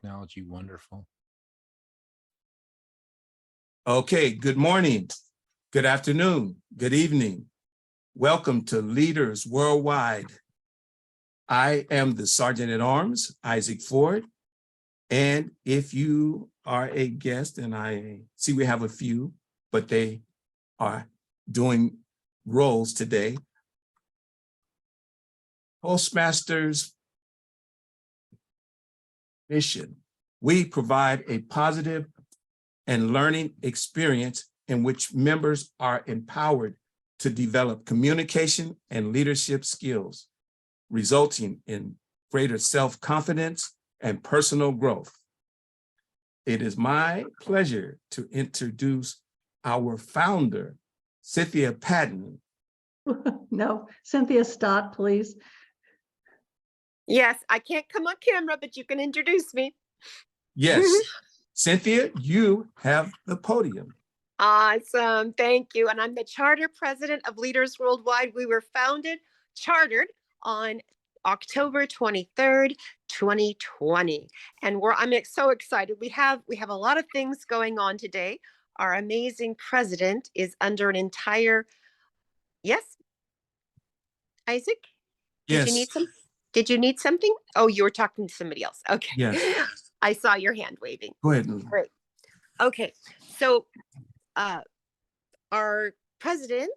Technology wonderful. Okay, good morning, good afternoon, good evening. Welcome to Leaders Worldwide. I am the Sergeant at Arms, Isaac Ford. And if you are a guest, and I see we have a few, but they are doing roles today. Toastmasters mission. We provide a positive and learning experience in which members are empowered to develop communication and leadership skills, resulting in greater self-confidence and personal growth. It is my pleasure to introduce our founder, Cynthia Patton. No, Cynthia Stott, please. Yes, I can't come on camera, but you can introduce me. Yes, Cynthia, you have the podium. Awesome. Thank you. And I'm the charter president of Leaders Worldwide. We were chartered on October 23rd, 2020. And I'm so excited. We have a lot of things going on today. Our amazing president is under an entire, yes, Isaac? Yes. Did you need something? Oh, you were talking to somebody else. Okay. Yes. I saw your hand waving. Go ahead. Great. Okay. So our president,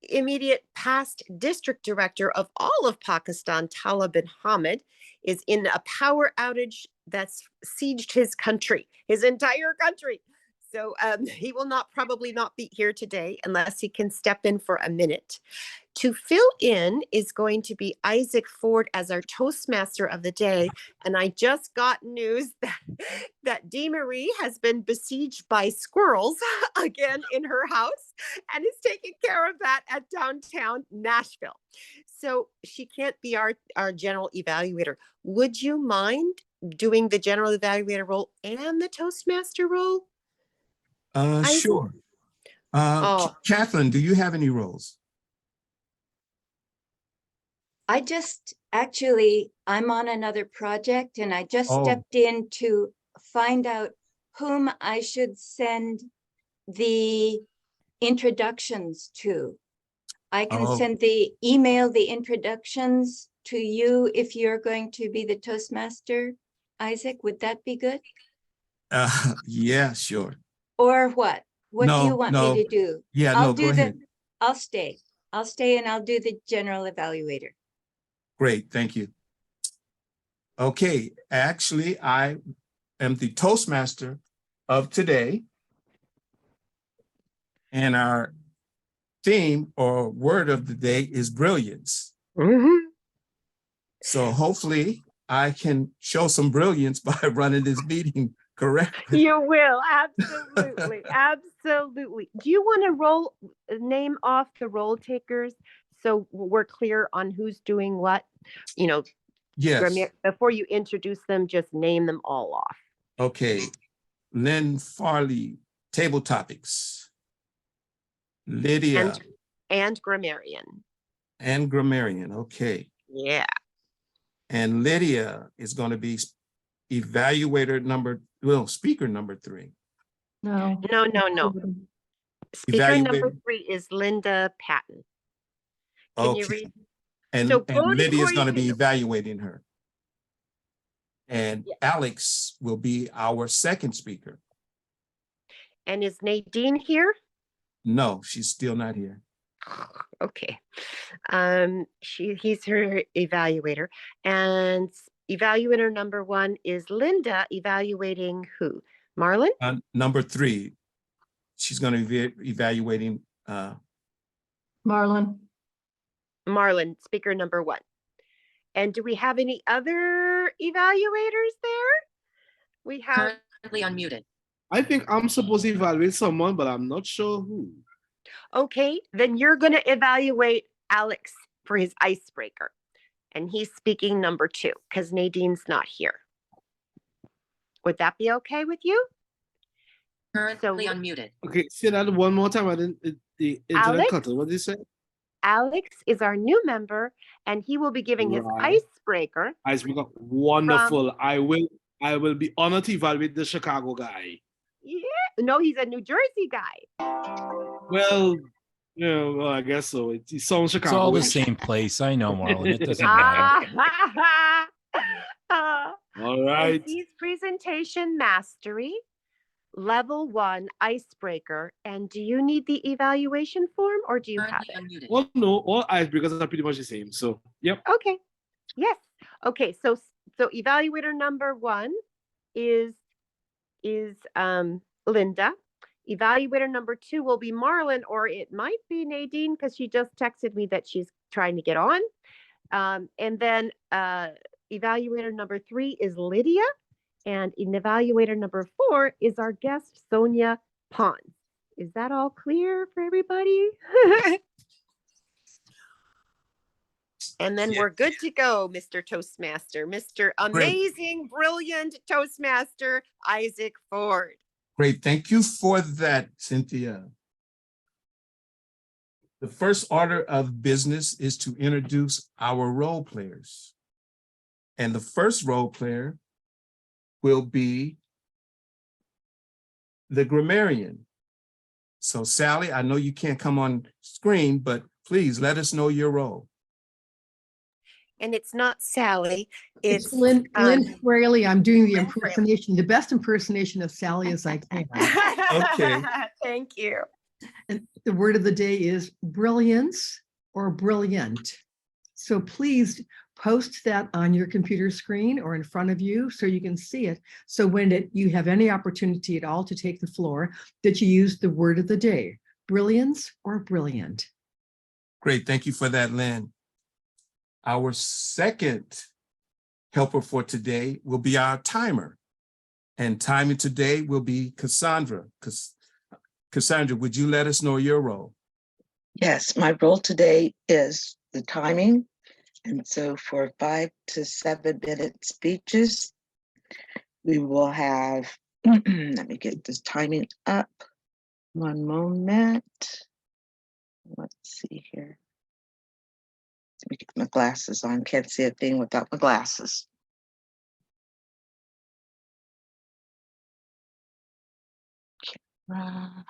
immediate past district director of all of Pakistan, Talib bin Hamid, is in a power outage that's sieged his country, his entire country. So he will probably not be here today unless he can step in for a minute. To fill in is going to be Isaac Ford as our Toastmaster of the day. And I just got news that Dee Marie has been besieged by squirrels again in her house and is taking care of that at downtown Nashville. So she can't be our general evaluator. Would you mind doing the general evaluator role and the Toastmaster role? Sure. Catherine, do you have any roles? I'm on another project and I just stepped in to find out whom I should send the introductions to. I can send the introductions to you if you're going to be the Toastmaster, Isaac. Would that be good? Yeah, sure. Or what? What do you want me to do? Yeah, go ahead. I'll stay and I'll do the general evaluator. Great, thank you. Okay, actually, I am the Toastmaster of today. And our theme or word of the day is brilliance. So hopefully I can show some brilliance by running this meeting correctly. You will, absolutely, absolutely. Do you want to name off the roll takers so we're clear on who's doing what? Yes. Before you introduce them, just name them all off. Okay. Lynn Farley, table topics. Lydia. And grammarian. And grammarian, okay. Yeah. And Lydia is going to be speaker number 3. No. Speaker number 3 is Linda Patton. Can you read? And Lydia is going to be evaluating her. And Alex will be our second speaker. And is Nadine here? No, she's still not here. Okay. He's her evaluator. And evaluator number 1 is Linda evaluating who? Marlon? Number 3. She's going to be evaluating Marlon. Marlon, speaker number 1. And do we have any other evaluators there? We have currently unmuted. I think I'm supposed to evaluate someone, but I'm not sure who. Okay, then you're going to evaluate Alex for his icebreaker. And he's speaking number 2 because Nadine's not here. Would that be okay with you? Currently unmuted. Okay, say that one more time. I didn't. The internet cut. What did you say? Alex is our new member, and he will be giving his Right. icebreaker. Icebreaker, wonderful. I will be honored to evaluate the Chicago guy. Yeah, no, he's a New Jersey guy. Well, well, I guess so. It sounds It's all the Chicago. same place. I know, Marlon. It doesn't matter. All right. He's presentation mastery, level 1 icebreaker. And do you need the evaluation form or do you have Currently it? unmuted. Well, no, all icebreakers are pretty much the same. So, yep. Okay. Yes. Okay. So evaluator number 1 is Linda. Evaluator number 2 will be Marlon, or it might be Nadine because she just texted me that she's trying to get on. And then evaluator number 3 is Lydia, and evaluator number 4 is our guest Sonia Pons. Is that all clear for everybody? And then Yeah. we're good to go, Mr. Toastmaster, Mr. Amazing, brilliant Toastmaster, Isaac Ford. Great, thank you for that, Cynthia. The first order of business is to introduce our role players. And the first role player will be the grammarian. So Sally, I know you can't come on screen, but please let us know your role. And it's not Sally, It's Lynn um, Fraley. I'm doing the Lynn Fraley. impersonation, the best impersonation of Sally as I can. Okay. Thank you. And the word of the day is brilliance or brilliant. So please post that on your computer screen or in front of you so you can see it. So when you have any opportunity at all to take the floor, that you use the word of the day, brilliance or brilliant. Great, thank you for that, Lynn. Our second helper for today will be our timer. And timing today will be Cassandra. Cassandra, would you let us know your role? Yes, my role today is the timing. And so for 5 to 7 minute speeches, we will have, let me get this timing up. One moment. Let's see here. Let me get my glasses on. Can't see a thing without my glasses. Camera.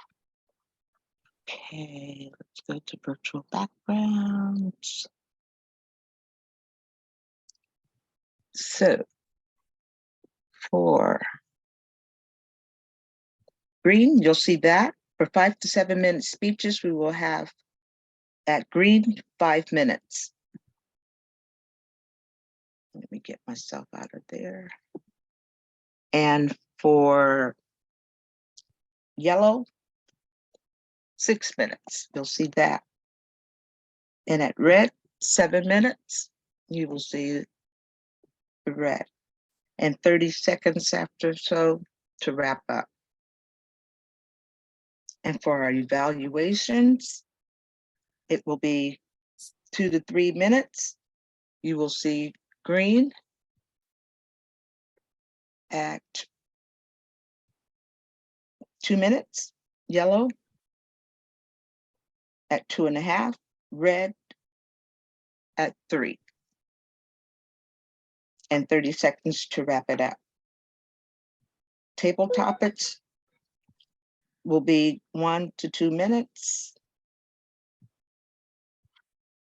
Okay, let's go to virtual backgrounds. So for green, you'll see that for 5 to 7 minute speeches, we will have at green 5 minutes. Let me get myself out of there. And for yellow, 6 minutes, you'll see that. And at red, 7 minutes, you will see the red. And 30 seconds after so to wrap up. And for our evaluations, it will be 2 to 3 minutes. You will see green at 2 minutes, yellow at 2.5, red at 3. And 30 seconds to wrap it up. Table topics will be 1 to 2 minutes.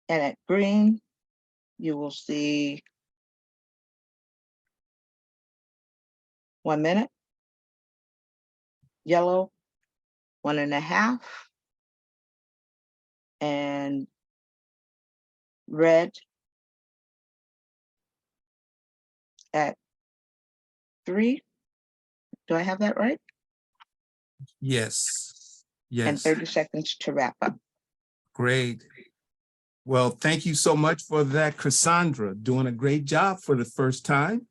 And at green, you will see 1 minute. Yellow, 1.5. And red at 3. Do I have that right? Yes, And yes, 30 seconds to wrap up. great. Well, thank you so much for that, Cassandra, doing a great job for the first time.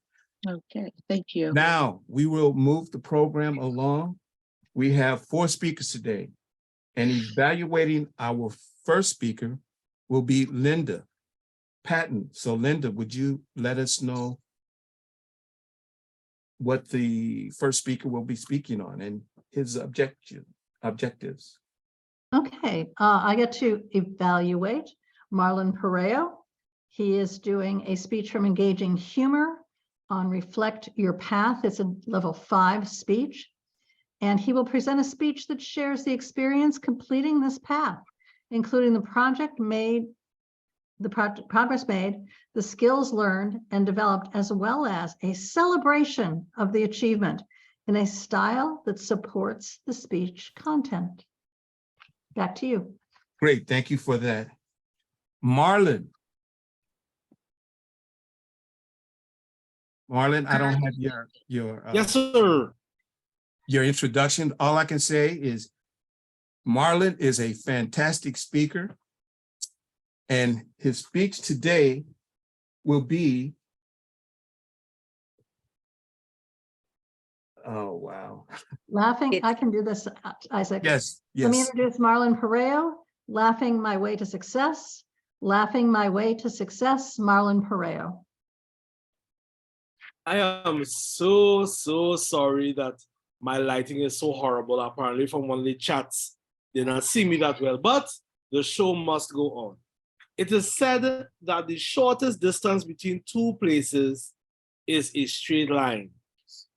Okay, thank you. Now, we will move the program along. We have 4 speakers today, and evaluating our first speaker will be Linda Patton. So Linda, would you let us know what the first speaker will be speaking on and his objectives? Okay, I get to evaluate Marlon Pareo. He is doing a speech from Engaging Humor on Reflect Your Path. It's a level 5 speech. And he will present a speech that shares the experience completing this path, including the progress made, the skills learned and developed, as well as a celebration of the achievement in a style that supports the speech content. Back to you. Great, thank you for that. Marlon. Marlon, I don't have your Yes, sir. your introduction. All I can say is Marlon is a fantastic speaker, and his speech today will be, oh, wow. Laughing, I can do this, Isaac. Yes, Let me yes. introduce Marlon Pareo, Laughing My Way to Success. Laughing My Way to Success, Marlon Pareo. I am so sorry that my lighting is so horrible. Apparently from one of the chats, they not see me that well, but the show must go on. It is said that the shortest distance between two places is a straight line.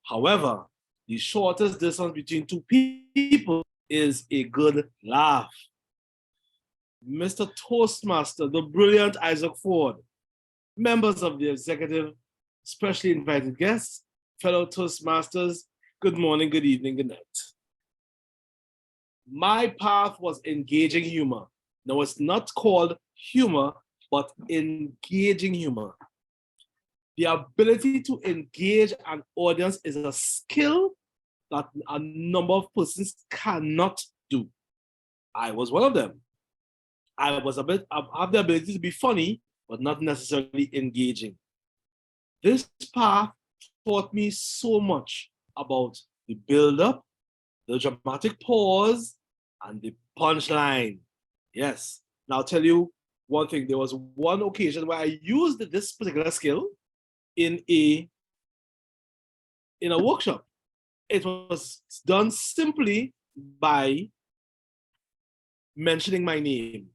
However, the shortest distance between two people is a good laugh. Mr. Toastmaster, the brilliant Isaac Ford, members of the executive, specially invited guests, fellow Toastmasters, good morning, good evening, good night. My path was engaging humor. Now, it's not called humor, but engaging humor. The ability to engage an audience is a skill that a number of persons cannot do. I was one of them. I have the ability to be funny, but not necessarily engaging. This path taught me so much about the build-up, the dramatic pause, and the punchline. Yes. Now I'll tell you one thing. There was one occasion where I used this particular skill in a workshop. It was done simply by mentioning my name.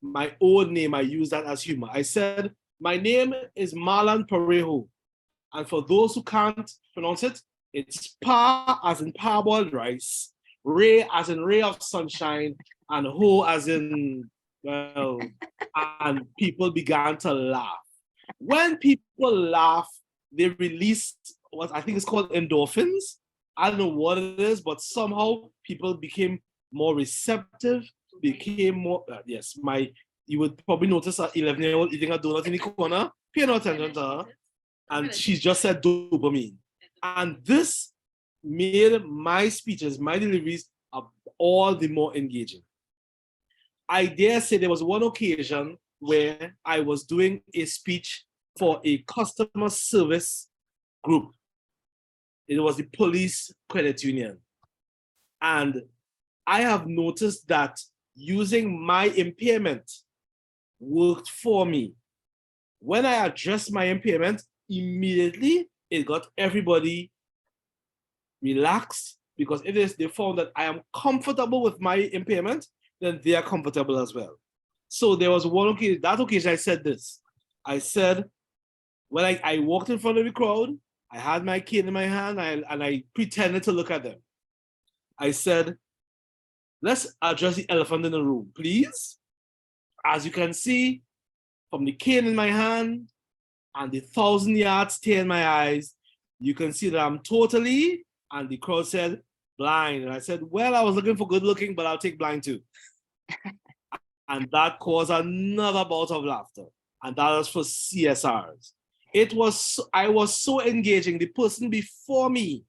My own name, I use that as humor. I said, my name is Marlon Parejo. And for those who can't pronounce it, it's Pa as in parboiled rice, Ray as in ray of sunshine, and Ho as in, well, and people began to laugh. When people laugh, they release what I think is called endorphins. I don't know what it is, but somehow people became more receptive, became more, you would probably notice an 11-year-old eating a donut in the corner, pay no attention to her, and she just said dopamine. And this made my speeches, my deliveries, all the more engaging. I dare say there was one occasion where I was doing a speech for a customer service group. It was the police credit union. And I have noticed that using my impairment worked for me. When I addressed my impairment, immediately it got everybody relaxed, because they found that I am comfortable with my impairment, then they are comfortable as well. So there was one occasion, that occasion I said this. I said, when I walked in front of the crowd, I had my cane in my hand and I pretended to look at them. I said, let's address the elephant in the room, please. As you can see, from the cane in my hand and the 1,000-yard stare in my eyes, you can see that I'm totally, and the crowd said, blind. And I said, well, I was looking for good looking, but I'll take blind too. And that caused another bout of laughter. And that was for CSRs. I was so engaging. The person before me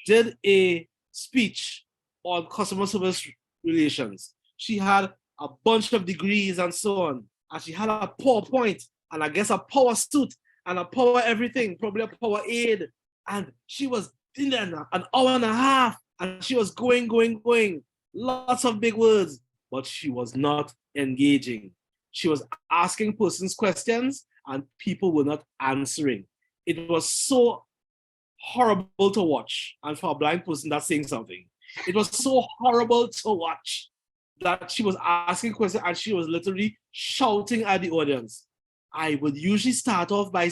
did a speech on customer service relations. She had a bunch of degrees and so on. And she had a PowerPoint and I guess a power suit and a power everything, probably a power aid. And she was in there an hour and a half and she was going. Lots of big words, but she was not engaging. She was asking persons questions and people were not answering. It was so horrible to watch. And for a blind person, that's saying something. It was so horrible to watch that she was asking questions and she was literally shouting at the audience. I would usually start off by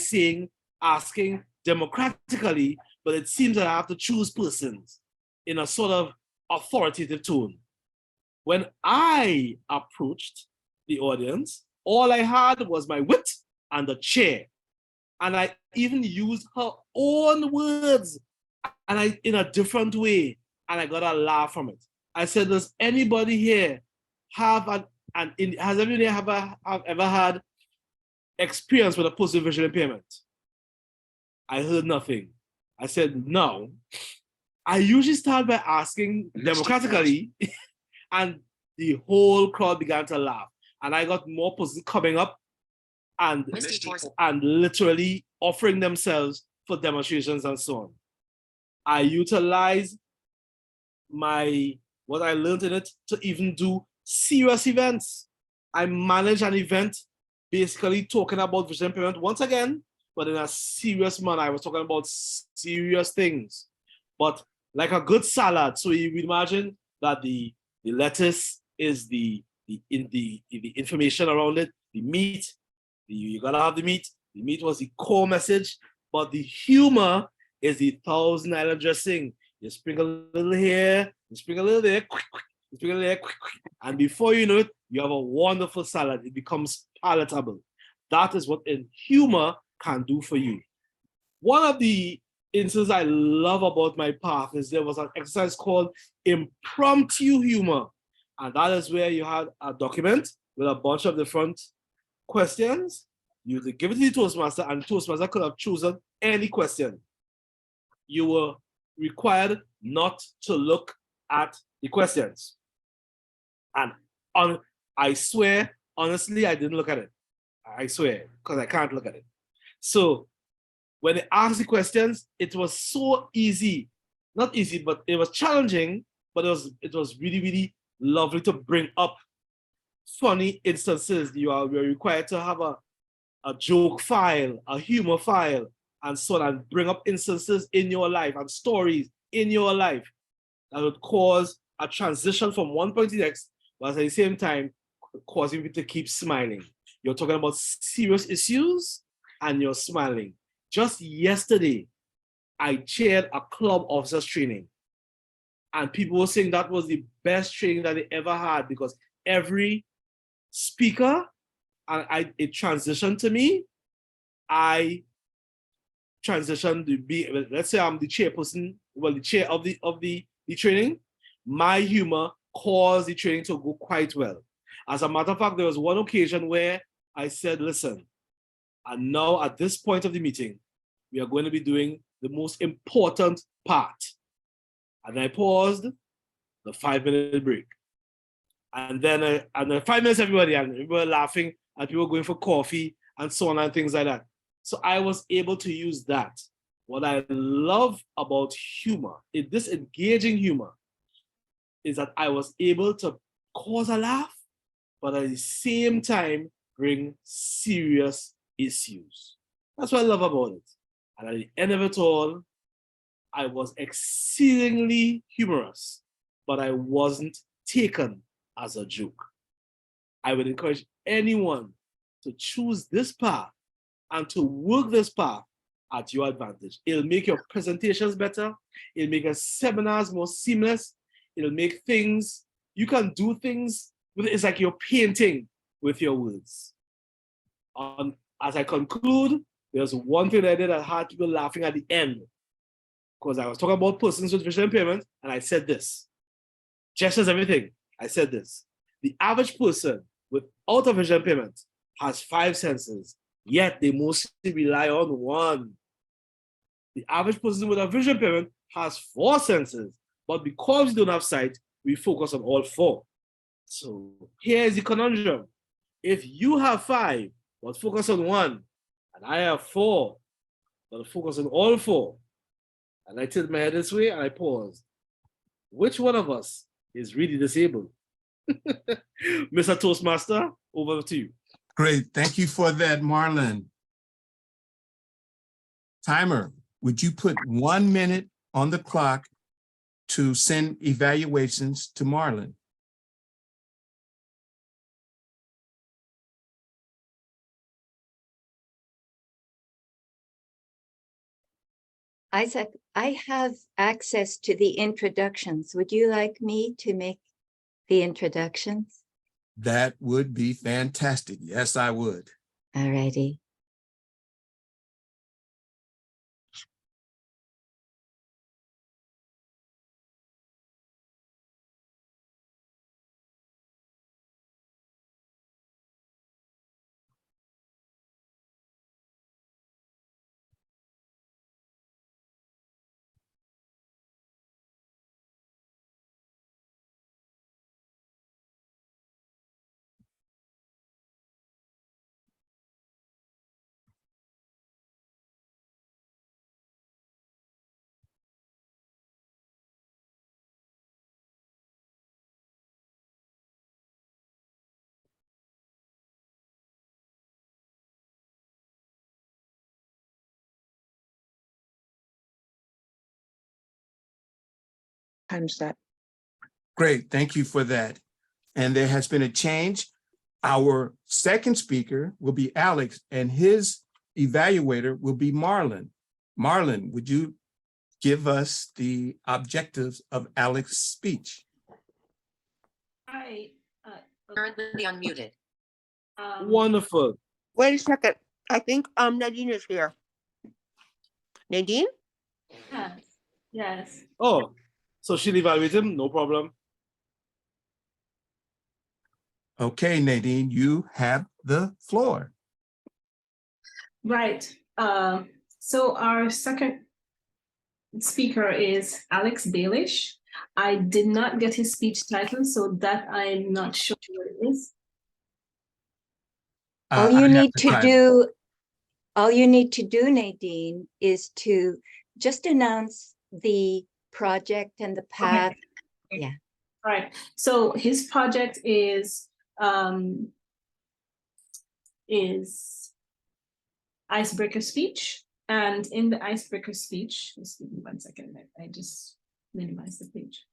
asking democratically, but it seems that I have to choose persons in a sort of authoritative tone. When I approached the audience, all I had was my wit and the chair. And I even used her own words and in a different way. And I got a laugh from it. I said, does anybody here have has anybody ever had experience with a person with visual impairment? I heard nothing. I said, no. I usually start by asking democratically, and the whole crowd began to laugh. And I got more persons coming up and literally offering themselves for demonstrations and so on. I utilized what I learned in it to even do serious events. I managed an event basically talking about visual impairment once again, but in a serious manner. I was talking about serious things, but like a good salad. So you would imagine that the lettuce is the information around it, the meat, you gotta have the meat. The meat was the core message, but the humor is the Thousand Island dressing. You sprinkle a little here, you sprinkle a little there, you sprinkle there, and before you know it, you have a wonderful salad. It becomes palatable. That is what humor can do for you. One of the instances I love about my path is there was an exercise called impromptu humor. And that is where you had a document with a bunch of different questions. You could give it to the Toastmaster, and the Toastmaster could have chosen any question. You were required not to look at the questions. And I swear, honestly, I didn't look at it. I swear, because I can't look at it. So when they asked the questions, it was so easy. Not easy, but it was challenging, but it was really, really lovely to bring up funny instances. We're required to have a joke file, a humor file, and so on, and bring up instances in your life and stories in your life that would cause a transition from one point to the next, but at the same time, causing you to keep smiling. You're talking about serious issues and you're smiling. Just yesterday, I chaired a club officers training, and people were saying that was the best training that they ever had, because every speaker, and it transitioned to me. I transitioned to be, let's say I'm the chairperson, well, the chair of the training. My humor caused the training to go quite well. As a matter of fact, there was one occasion where I said, listen, and now at this point of the meeting, we are going to be doing the most important part. And I paused, the 5-minute break. And then 5 minutes, everybody were laughing, and people were going for coffee and so on and things like that. So I was able to use that. What I love about humor, this engaging humor, is that I was able to cause a laugh, but at the same time, bring serious issues. That's what I love about it. And at the end of it all, I was exceedingly humorous, but I wasn't taken as a joke. I would encourage anyone to choose this path and to work this path at your advantage. It'll make your presentations better. It'll make your seminars more seamless. It'll make things, you can do things with it. It's like you're painting with your words. As I conclude, there's one thing that I did that had people laughing at the end, because I was talking about persons with visual impairment, and I said this. Gestures, everything. I said this. The average person without a visual impairment has 5 senses, yet they mostly rely on one. The average person with a visual impairment has 4 senses, but because we don't have sight, we focus on all 4. So here's the conundrum. If you have 5, but focus on 1, and I have 4, but focus on all 4, and I tilt my head this way and I pause, which one of us is really disabled? Mr. Toastmaster, over to you. Great, thank you for that, Marlon. Timer, would you put 1 minute on the clock to send evaluations to Marlon? Isaac, I have access to the introductions. Would you like me to make the introductions? That would be fantastic. Yes, I would. Alrighty. Time's up. Great, thank you for that. And there has been a change. Our second speaker will be Alex, and his evaluator will be Marlon. Marlon, would you give us the objectives of Alex's speech? Hi. Currently unmuted. Wonderful. Wait a second. I think Nadine is here. Nadine? Yes. Yes. Oh, so she'll evaluate him, no problem. Okay, Nadine, you have the floor. Right. So our second speaker is Alex Baelish. I did not get his speech title, so that I'm not sure what it is. All you need to do, Nadine, is to just announce the project and the path. Okay. Yeah. Right. So his project is icebreaker speech. And in the icebreaker speech, just give me 1 second, I just minimize the page.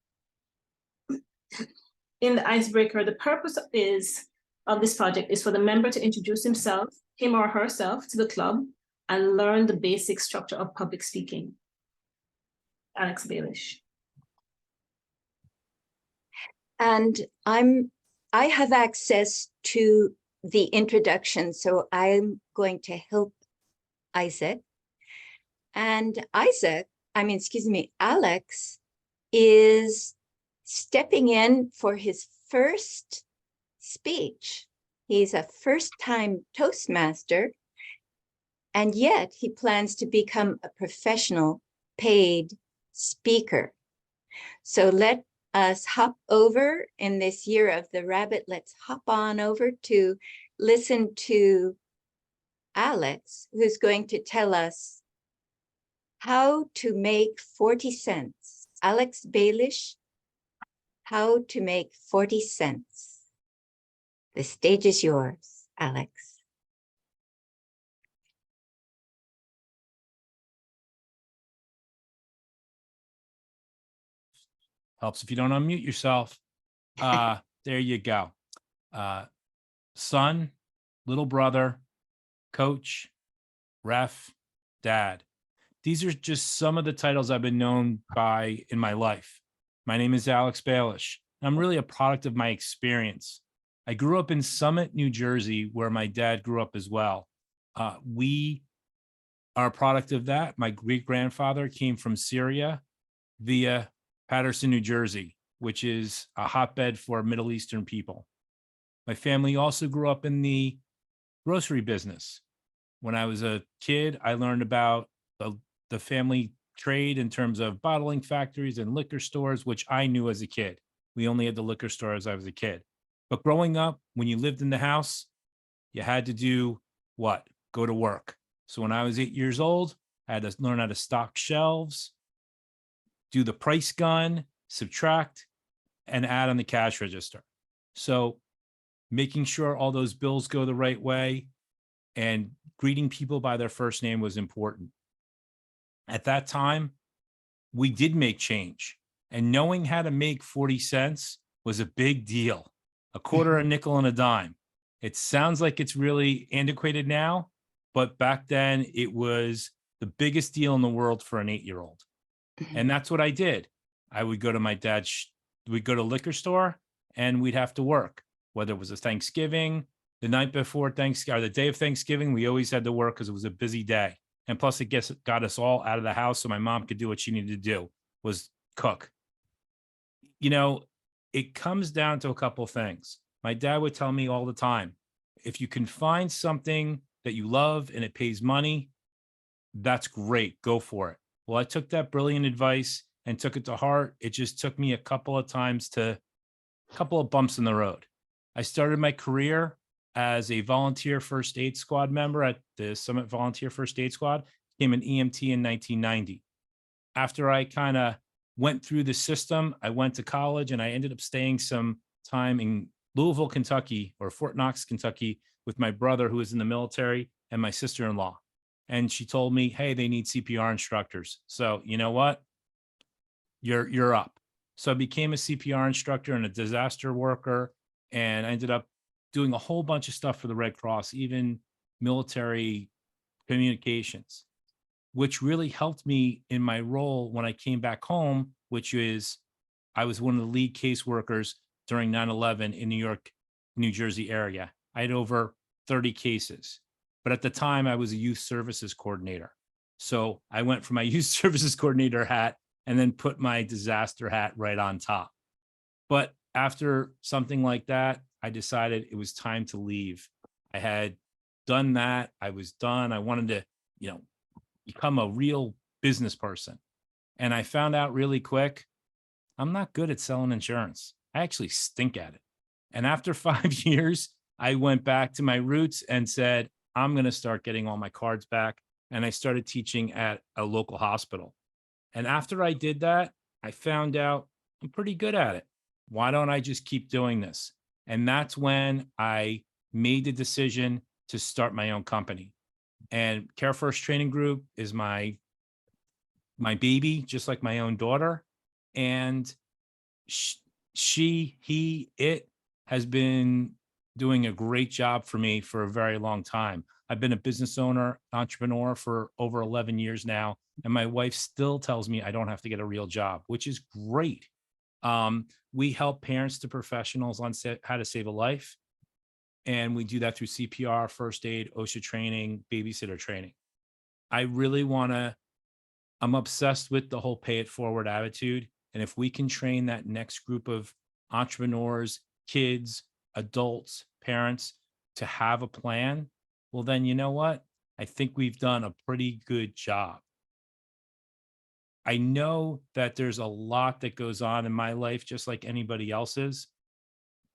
In the icebreaker, the purpose of this project is for the member to introduce him or herself to the club and learn the basic structure of public speaking. Alex Baelish. And I have access to the introduction, so I'm going to help Isaac. And Alex is stepping in for his first speech. He's a first-time Toastmaster, and yet he plans to become a professional paid speaker. So let us hop over in this year of the rabbit. Let's hop on over to listen to Alex, who's going to tell us how to make 40 cents. Alex Baelish, how to make 40 cents. The stage is yours, Alex. Helps if you don't unmute yourself. There you go. Son, little brother, coach, ref, dad. These are just some of the titles I've been known by in my life. My name is Alex Baelish. I'm really a product of my experience. I grew up in Summit, New Jersey, where my dad grew up as well. We are a product of that. My great-grandfather came from Syria via Patterson, New Jersey, which is a hotbed for Middle Eastern people. My family also grew up in the grocery business. When I was a kid, I learned about the family trade in terms of bottling factories and liquor stores, which I knew as a kid. We only had the liquor store as I was a kid. But growing up, when you lived in the house, you had to do what? Go to work. So when I was 8 years old, I had to learn how to stock shelves, do the price gun, subtract, and add on the cash register. So making sure all those bills go the right way and greeting people by their first name was important. At that time, we did make change, and knowing how to make 40 cents was a big deal. A quarter, a nickel, and a dime. It sounds like it's really antiquated now, but back then it was the biggest deal in the world for an 8-year-old. And that's what I did. I would go to my dad's, we'd go to liquor store and we'd have to work, whether it was a Thanksgiving, the night before Thanksgiving, or the day of Thanksgiving, we always had to work because it was a busy day. And plus it got us all out of the house so my mom could do what she needed to do, was cook. You know, it comes down to a couple things. My dad would tell me all the time, if you can find something that you love and it pays money, that's great. Go for it. Well, I took that brilliant advice and took it to heart. It just took me a couple of bumps in the road. I started my career as a volunteer first aid squad member at the Summit Volunteer First Aid Squad, became an EMT in 1990. After I kind of went through the system, I went to college and I ended up staying some time in Louisville, Kentucky, or Fort Knox, Kentucky, with my brother who was in the military and my sister-in-law. And she told me, hey, they need CPR instructors. So you know what? You're up. So I became a CPR instructor and a disaster worker, and I ended up doing a whole bunch of stuff for the Red Cross, even military communications, which really helped me in my role when I came back home, which is I was one of the lead caseworkers during 9/11 in New York, New Jersey area. I had over 30 cases, but at the time I was a youth services coordinator. So I went from my youth services coordinator hat and then put my disaster hat right on top. But after something like that, I decided it was time to leave. I had done that. I was done. I wanted to, become a real business person. And I found out really quick, I'm not good at selling insurance. I actually stink at it. And after 5 years, I went back to my roots and said, I'm going to start getting all my cards back. And I started teaching at a local hospital. And after I did that, I found out I'm pretty good at it. Why don't I just keep doing this? And that's when I made the decision to start my own company. And Care First Training Group is my baby, just like my own daughter. And it has been doing a great job for me for a very long time. I've been a business owner, entrepreneur for over 11 years now. And my wife still tells me I don't have to get a real job, which is great. We help parents to professionals on how to save a life. And we do that through CPR, first aid, OSHA training, babysitter training. I'm obsessed with the whole pay it forward attitude. And if we can train that next group of entrepreneurs, kids, adults, parents to have a plan, well, then you know what? I think we've done a pretty good job. I know that there's a lot that goes on in my life, just like anybody else's.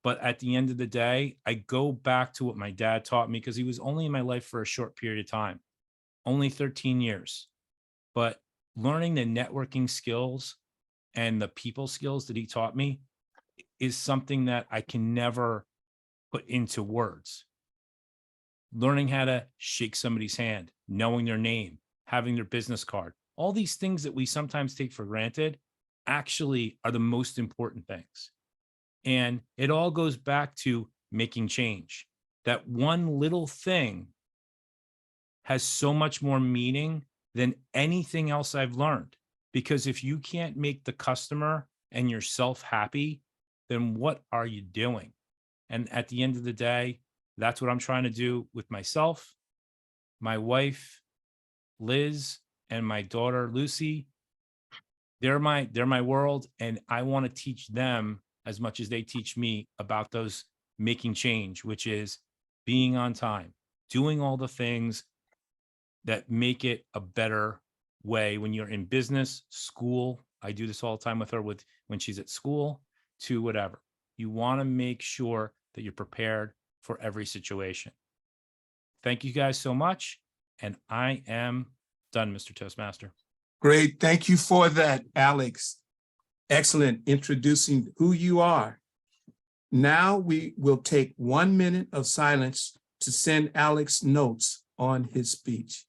But at the end of the day, I go back to what my dad taught me because he was only in my life for a short period of time, only 13 years. But learning the networking skills and the people skills that he taught me is something that I can never put into words. Learning how to shake somebody's hand, knowing their name, having their business card, all these things that we sometimes take for granted actually are the most important things. And it all goes back to making change. That one little thing has so much more meaning than anything else I've learned. Because if you can't make the customer and yourself happy, then what are you doing? And at the end of the day, that's what I'm trying to do with myself, my wife, Liz, and my daughter, Lucy. They're my world. And I want to teach them as much as they teach me about those making change, which is being on time, doing all the things that make it a better way when you're in business, school. I do this all the time with her when she's at school, to whatever. You want to make sure that you're prepared for every situation. Thank you guys so much. And I am done, Mr. Toastmaster. Great. Thank you for that, Alex. Excellent introducing who you are. Now we will take 1 minute of silence to send Alex notes on his speech.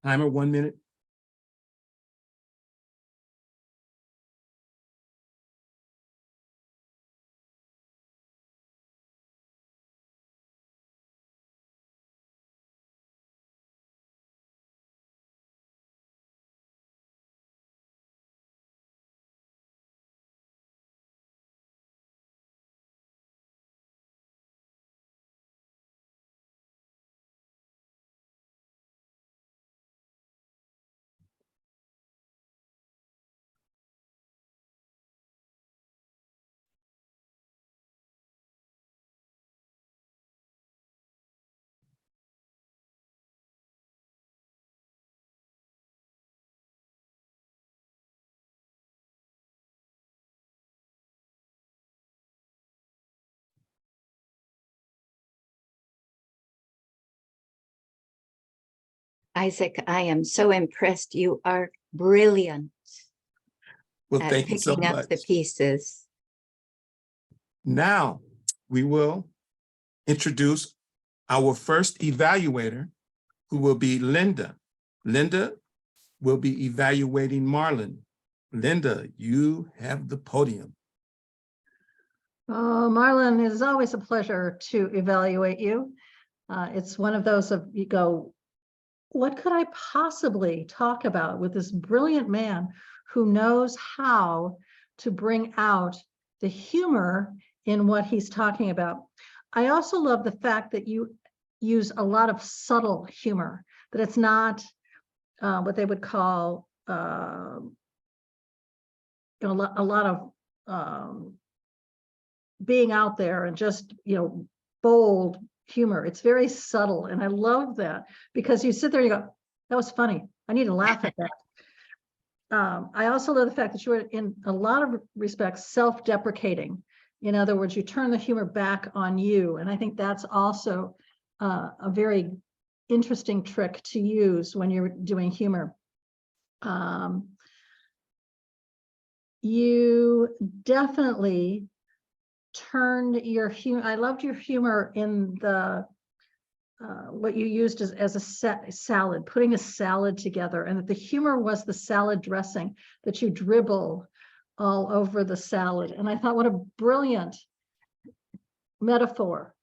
Timer, 1 minute. Isaac, I am so impressed. You are brilliant Well, at thank you so picking up much. the pieces. Now, we will introduce our first evaluator, who will be Linda. Linda will be evaluating Marlon. Linda, you have the podium. Oh, Marlon, it is always a pleasure to evaluate you. It's one of those of you go, what could I possibly talk about with this brilliant man who knows how to bring out the humor in what he's talking about? I also love the fact that you use a lot of subtle humor, that it's not what they would call a lot of being out there and just, bold humor. It's very subtle. And I love that because you sit there and you go, that was funny. I need to laugh at that. I also love the fact that you are in a lot of respects self-deprecating. In other words, you turn the humor back on you. And I think that's also a very interesting trick to use when you're doing humor. You definitely turned your humor. I loved your humor in the what you used as a salad, putting a salad together, and that the humor was the salad dressing that you dribble all over the salad. And I thought, what a brilliant metaphor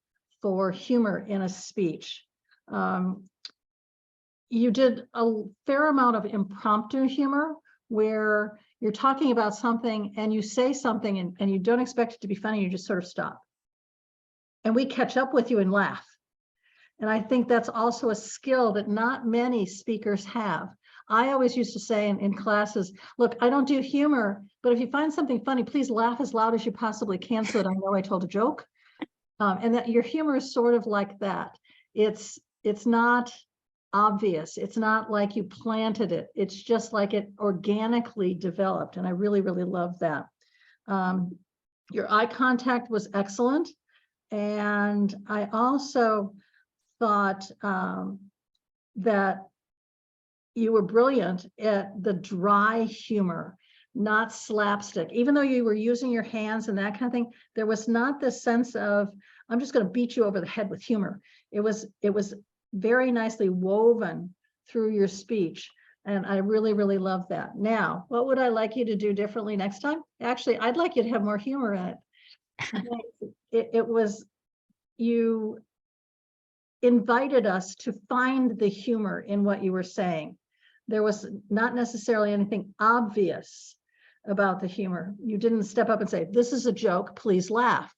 for humor in a speech. You did a fair amount of impromptu humor where you're talking about something and you say something and you don't expect it to be funny, you just sort of stop. And we catch up with you and laugh. And I think that's also a skill that not many speakers have. I always used to say in classes, look, I don't do humor, but if you find something funny, please laugh as loud as you possibly can so that I know I told a joke. And that your humor is sort of like that. It's not obvious. It's not like you planted it. It's just like it organically developed. And I really, really love that. Your eye contact was excellent. And I also thought that you were brilliant at the dry humor, not slapstick. Even though you were using your hands and that kind of thing, there was not this sense of, I'm just going to beat you over the head with humor. It was very nicely woven through your speech. And I really, really love that. Now, what would I like you to do differently next time? Actually, I'd like you to have more humor in it. It was, you invited us to find the humor in what you were saying. There was not necessarily anything obvious about the humor. You didn't step up and say, this is a joke, please laugh.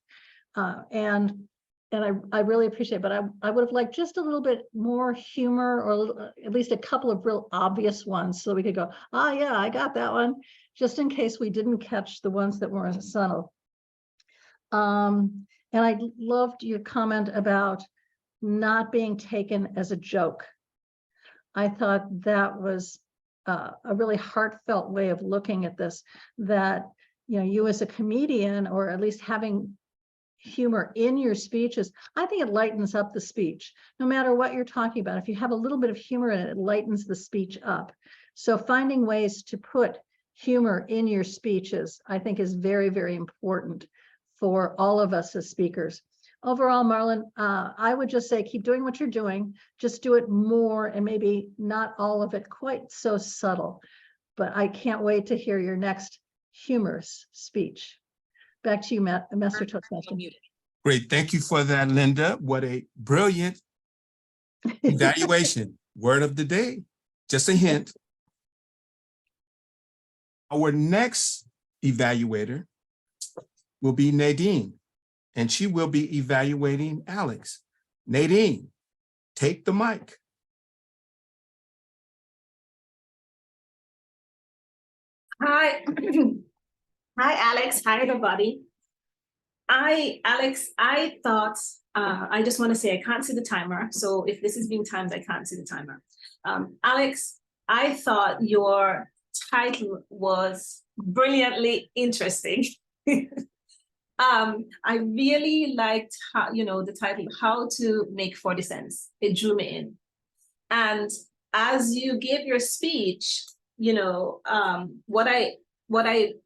And I really appreciate it, but I would have liked just a little bit more humor, or at least a couple of real obvious ones so we could go, oh yeah, I got that one, just in case we didn't catch the ones that weren't subtle. And I loved your comment about not being taken as a joke. I thought that was a really heartfelt way of looking at this, that you as a comedian, or at least having humor in your speeches, I think it lightens up the speech. No matter what you're talking about, if you have a little bit of humor in it, it lightens the speech up. So finding ways to put humor in your speeches, I think, is very, very important for all of us as speakers. Overall, Marlon, I would just say keep doing what you're doing. Just do it more, and maybe not all of it quite so subtle. But I can't wait to hear your next humorous speech. Back to you, Master Toastmaster. Great. Thank you for that, Linda. What a brilliant evaluation. Word of the day. Just a hint. Our next evaluator will be Nadine, and she will be evaluating Alex. Nadine, take the mic. Hi. Hi, Alex. Hi, everybody. Alex, I thought, I just want to say I can't see the timer. So if this is being timed, I can't see the timer. Alex, I thought your title was brilliantly interesting. I really liked how, the title, How to Make 40 Cents. It drew me in. And as you gave your speech, you know, what I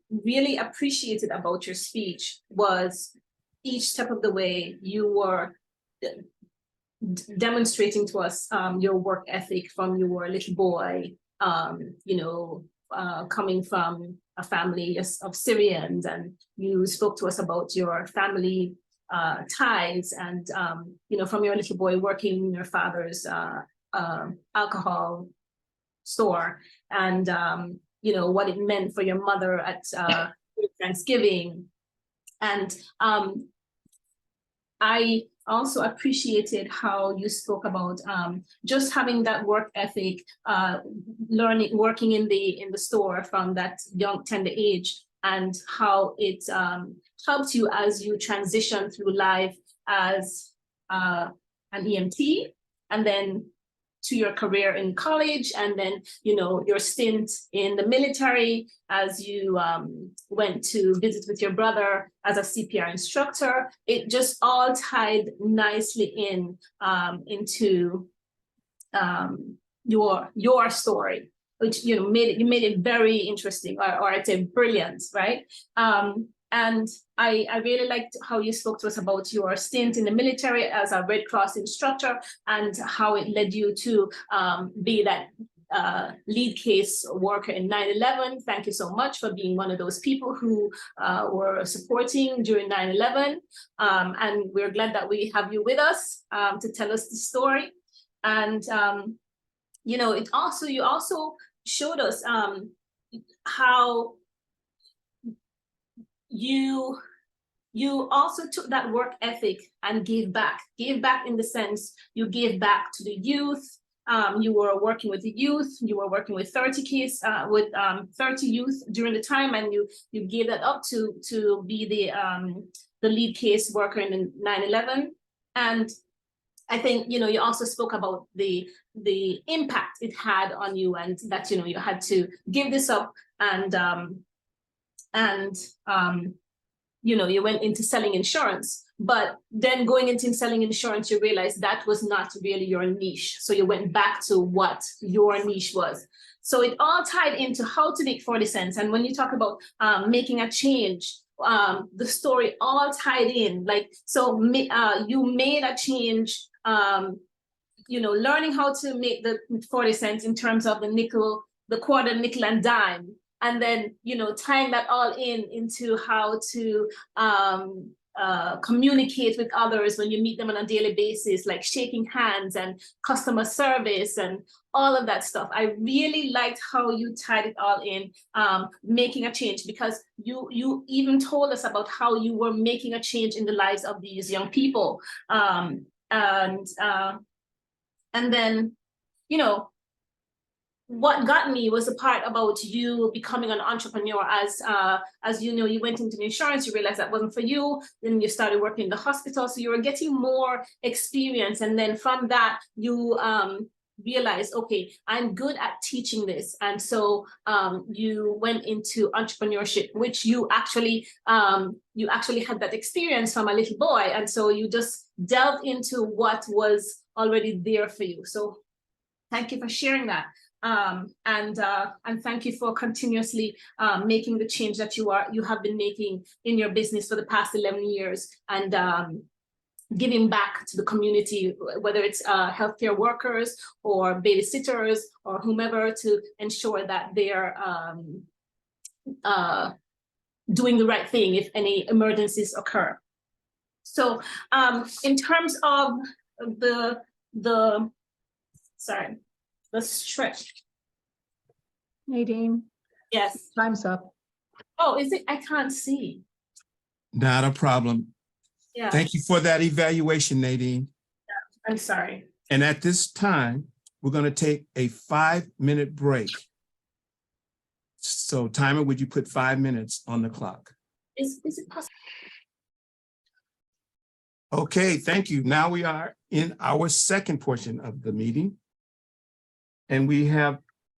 really appreciated about your speech was each step of the way you were demonstrating to us your work ethic from you were a little boy, you know, coming from a family of Syrians, and you spoke to us about your family ties, and you know, from your little boy working in your father's alcohol store, and you know, what it meant for your mother at Thanksgiving. And I also appreciated how you spoke about just having that work ethic, working in the store from that young tender age, and how it helped you as you transition through life as an EMT, and then to your career in college, and then, you know, your stint in the military as you went to visit with your brother as a CPR instructor. It just all tied nicely in into your story, which, you know, made it very interesting, or I'd say brilliant, right? And I really liked how you spoke to us about your stint in the military as a Red Cross instructor, and how it led you to be that lead case worker in 9/11. Thank you so much for being one of those people who were supporting during 9/11. And we're glad that we have you with us to tell us the story. And you know, you also showed us how you also took that work ethic and gave back in the sense you gave back to the youth. You were working with the youth, you were working with 30 youth during the time, and you gave that up to be the lead case worker in 9/11. And I think, you know, you also spoke about the impact it had on you, and that, you know, you had to give this up, and you know, you went into selling insurance, but then going into selling insurance, you realized that was not really your niche. So you went back to what your niche was. So it all tied into how to make 40 cents. And when you talk about making a change, the story all tied in. Like, so you made a change, you know, learning how to make the 40 cents in terms of the nickel, the quarter, nickel and dime. And then, you know, tying that all into how to communicate with others when you meet them on a daily basis, like shaking hands and customer service and all of that stuff. I really liked how you tied it all in, making a change, because you even told us about how you were making a change in the lives of these young people. And then, you know, what got me was the part about you becoming an entrepreneur. As you know, you went into insurance, you realized that wasn't for you, then you started working in the hospital, so you were getting more experience, and then from that you realized, okay, I'm good at teaching this, and so you went into entrepreneurship, which you actually had that experience from a little boy, and so you just delved into what was already there for you. So thank you for sharing that. And thank you for continuously making the change that you have been making in your business for the past 11 years, and giving back to the community, whether it's healthcare workers or babysitters or whomever, to ensure that they're doing the right thing if any emergencies occur. So in terms of the stretch. Nadine, Yes. time's up. Oh, is it? I can't see. Not a problem. Yeah. Thank you for that evaluation, Nadine. I'm sorry. And at this time, we're going to take a 5-minute break. So timer, would you put 5 minutes on the clock? Is it possible? Okay, thank you. Now we are in our second portion of the meeting. And we have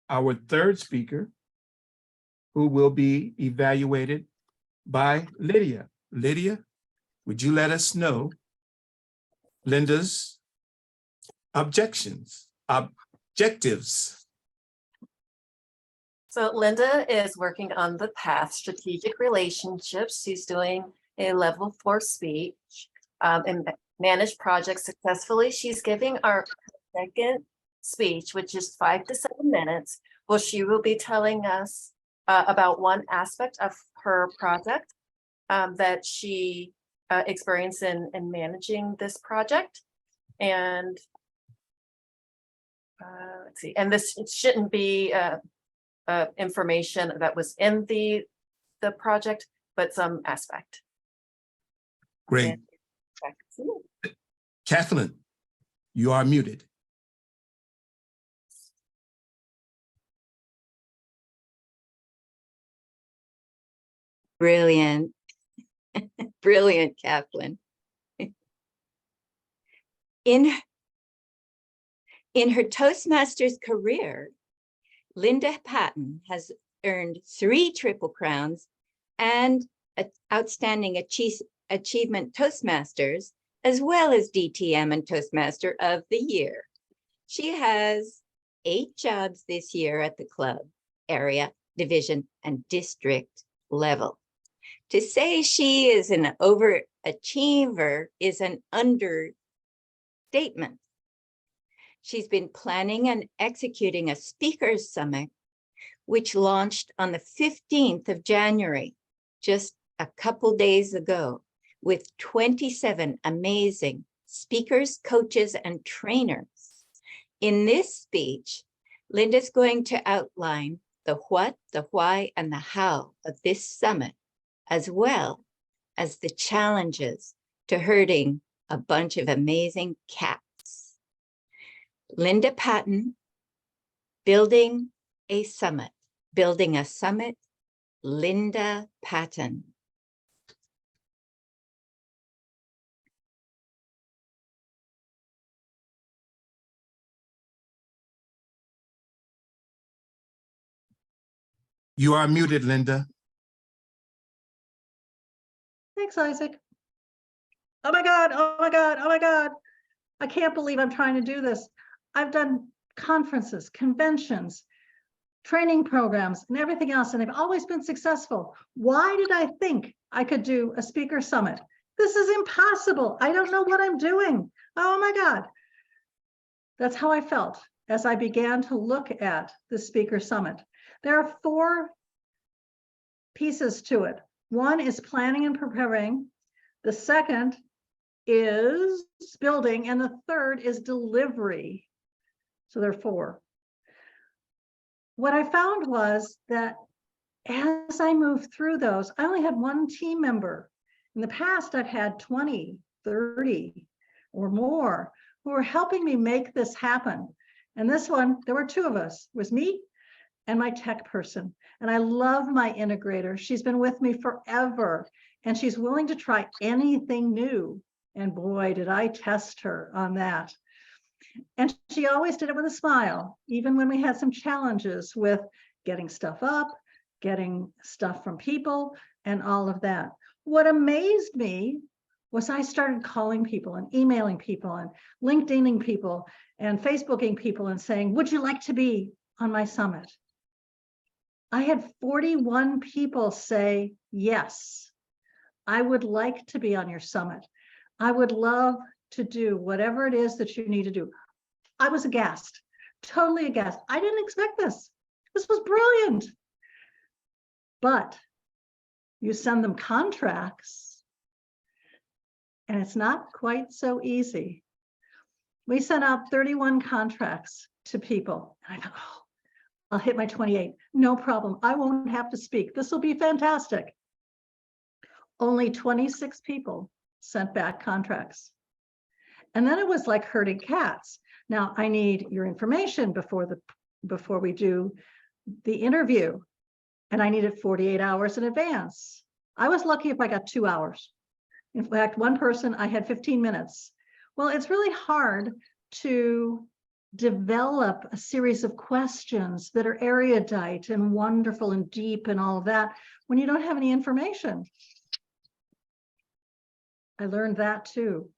our third speaker, who will be evaluated by Lydia. Lydia, would you let us know Linda's objections, objectives. So Linda is working on the path, strategic relationships. She's doing a level 4 speech and manage projects successfully. She's giving our second speech, which is 5 to 7 minutes. Well, she will be telling us about one aspect of her project that she experienced in managing this project. And let's see, and this it shouldn't be information that was in the project, but some aspect. Great. And back to you. Kathleen, you are muted. Brilliant. Brilliant, Kathleen. In her Toastmasters career, Linda Patton has earned 3 Triple Crowns and an Outstanding Achievement Toastmasters, as well as DTM and Toastmaster of the Year. She has 8 jobs this year at the club, area, division, and district level. To say she is an overachiever is an understatement. She's been planning and executing a speakers summit, which launched on the 15th of January, just a couple days ago, with 27 amazing speakers, coaches, and trainers. In this speech, Linda's going to outline the what, the why, and the how of this summit, as well as the challenges to herding a bunch of amazing cats. Linda Patton, building a summit, Linda Patton. You are muted, Linda. Thanks, Isaac. Oh my God, oh my God, oh my God. I can't believe I'm trying to do this. I've done conferences, conventions, training programs, and everything else, and they've always been successful. Why did I think I could do a speaker summit? This is impossible. I don't know what I'm doing. Oh my God. That's how I felt as I began to look at the speaker summit. There are 4 pieces to it. One is planning and preparing. The second is building, and the third is delivery. So there are 4. What I found was that as I moved through those, I only had 1 team member. In the past, I've had 20, 30 or more who were helping me make this happen. And this one, there were 2 of us. It was me and my tech person. And I love my integrator. She's been with me forever, and she's willing to try anything new. And boy, did I test her on that. And she always did it with a smile, even when we had some challenges with getting stuff up, getting stuff from people, and all of that. What amazed me was I started calling people and emailing people and LinkedIning people and Facebooking people and saying, would you like to be on my summit? I had 41 people say, yes, I would like to be on your summit. I would love to do whatever it is that you need to do. I was aghast, totally aghast. I didn't expect this. This was brilliant. But you send them contracts, and it's not quite so easy. We sent out 31 contracts to people. And I thought, oh, I'll hit my 28. No problem. I won't have to speak. This will be fantastic. Only 26 people sent back contracts. And then it was like herding cats. Now I need your information before we do the interview. And I needed 48 hours in advance. I was lucky if I got 2 hours. In fact, one person, I had 15 minutes. Well, it's really hard to develop a series of questions that are erudite and wonderful and deep and all of that when you don't have any information. I learned that too.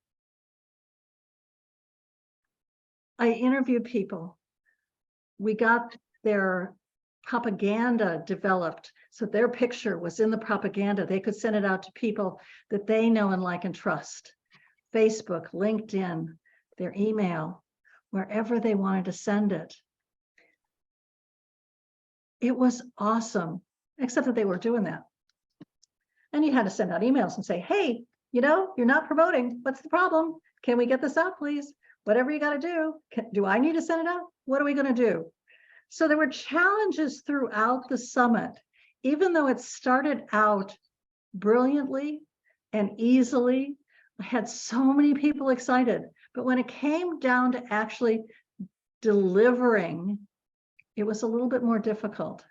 I interviewed people. we got their propaganda developed. So their picture was in the propaganda. They could send it out to people that they know and like and trust. Facebook, LinkedIn, their email, wherever they wanted to send it. It was awesome, except that they were doing that. And you had to send out emails and say, hey, you know, you're not promoting. What's the problem? Can we get this out, please? Whatever you got to do. Do I need to send it out? What are we going to do? So there were challenges throughout the summit, even though it started out brilliantly and easily. I had so many people excited, but when it came down to actually delivering, it was a little bit more difficult.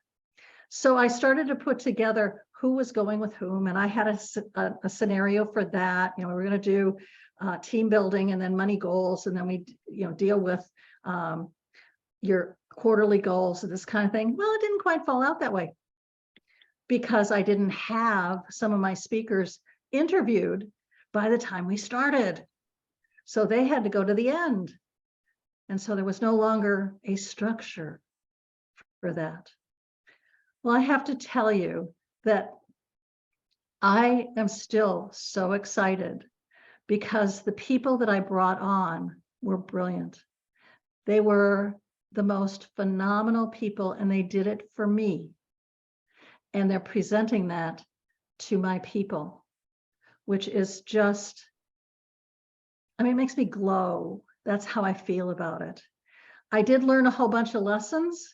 So I started to put together who was going with whom, and I had a scenario for that. You know, we were going to do team building and then money goals, and then we, you know, deal with your quarterly goals and this kind of thing. Well, it didn't quite fall out that way because I didn't have some of my speakers interviewed by the time we started. So they had to go to the end. And so there was no longer a structure for that. Well, I have to tell you that I am still so excited because the people that I brought on were brilliant. They were the most phenomenal people, and they did it for me. And they're presenting that to my people, which is just, I mean, it makes me glow. That's how I feel about it. I did learn a whole bunch of lessons.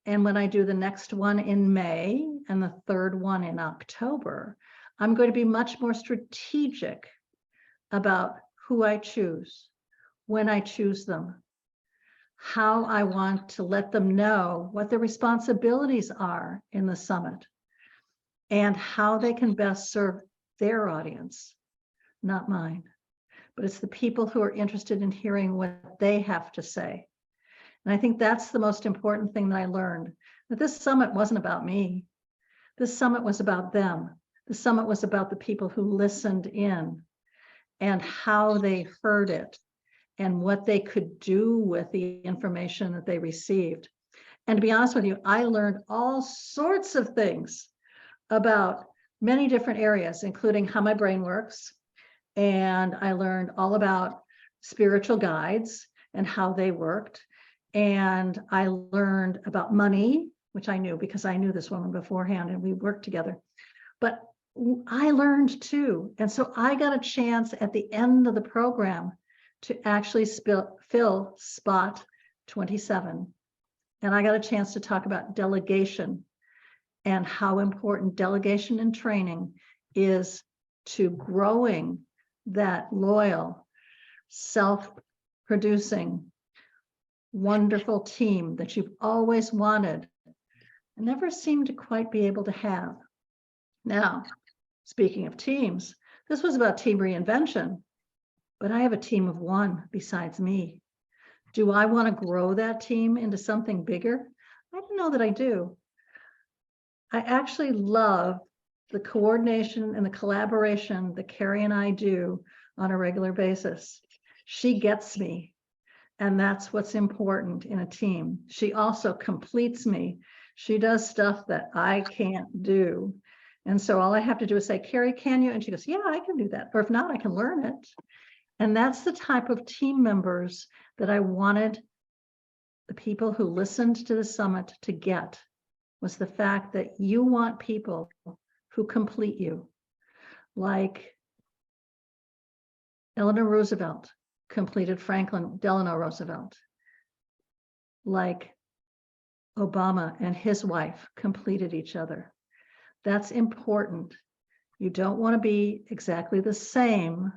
And when I do the next one in May and the third one in October, I'm going to be much more strategic about who I choose, when I choose them, how I want to let them know what their responsibilities are in the summit, and how they can best serve their audience, not mine. But it's the people who are interested in hearing what they have to say. And I think that's the most important thing that I learned, that this summit wasn't about me. This summit was about them. The summit was about the people who listened in and how they heard it and what they could do with the information that they received. And to be honest with you, I learned all sorts of things about many different areas, including how my brain works. And I learned all about spiritual guides and how they worked. And I learned about money, which I knew because I knew this woman beforehand and we worked together. But I learned too. And so I got a chance at the end of the program to actually fill spot 27. And I got a chance to talk about delegation and how important delegation and training is to growing that loyal, self-producing, wonderful team that you've always wanted and never seemed to quite be able to have. Now, speaking of teams, this was about team reinvention, but I have a team of one besides me. Do I want to grow that team into something bigger? I don't know that I do. I actually love the coordination and the collaboration that Carrie and I do on a regular basis. She gets me, and that's what's important in a team. She also completes me. She does stuff that I can't do. And so all I have to do is say, Carrie, can you? And she goes, yeah, I can do that. Or if not, I can learn it. And that's the type of team members that I wanted the people who listened to the summit to get, was the fact that you want people who complete you, like Eleanor Roosevelt completed Franklin Delano Roosevelt, like Obama and his wife completed each other. That's important. You don't want to be exactly the same.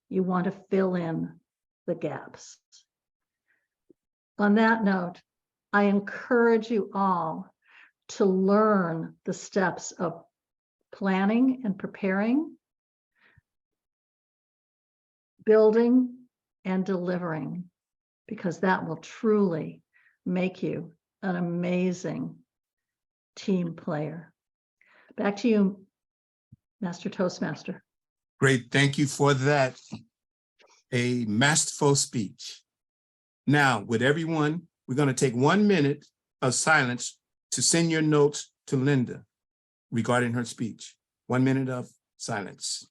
You want to fill in the gaps. On that note, I encourage you all to learn the steps of planning and preparing, building and delivering, because that will truly make you an amazing team player. Back to you, Master Toastmaster. Great, thank you for that. A masterful speech. Now, would everyone We're going to take 1 minute of silence to send your notes to Linda regarding her speech. 1 minute of silence.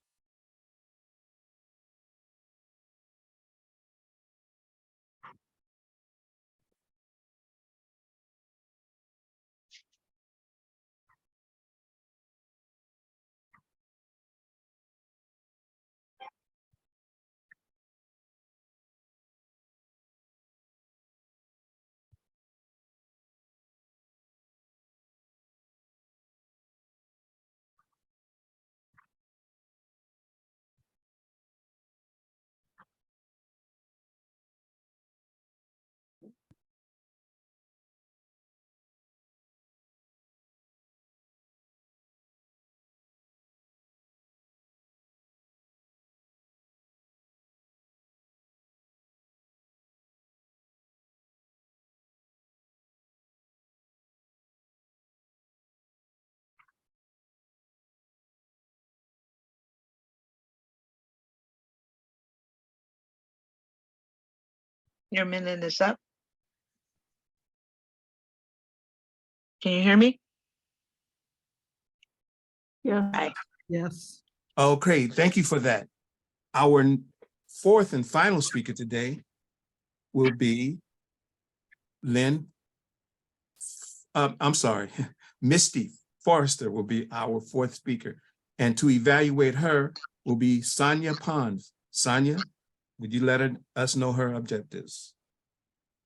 Your minute is up. Can you hear me? Yeah. Yes. Okay, thank you for that. Our fourth and final speaker today will be Misty Forrester will be our fourth speaker. And to evaluate her will be Sonia Pons. Sonia, would you let us know her objectives?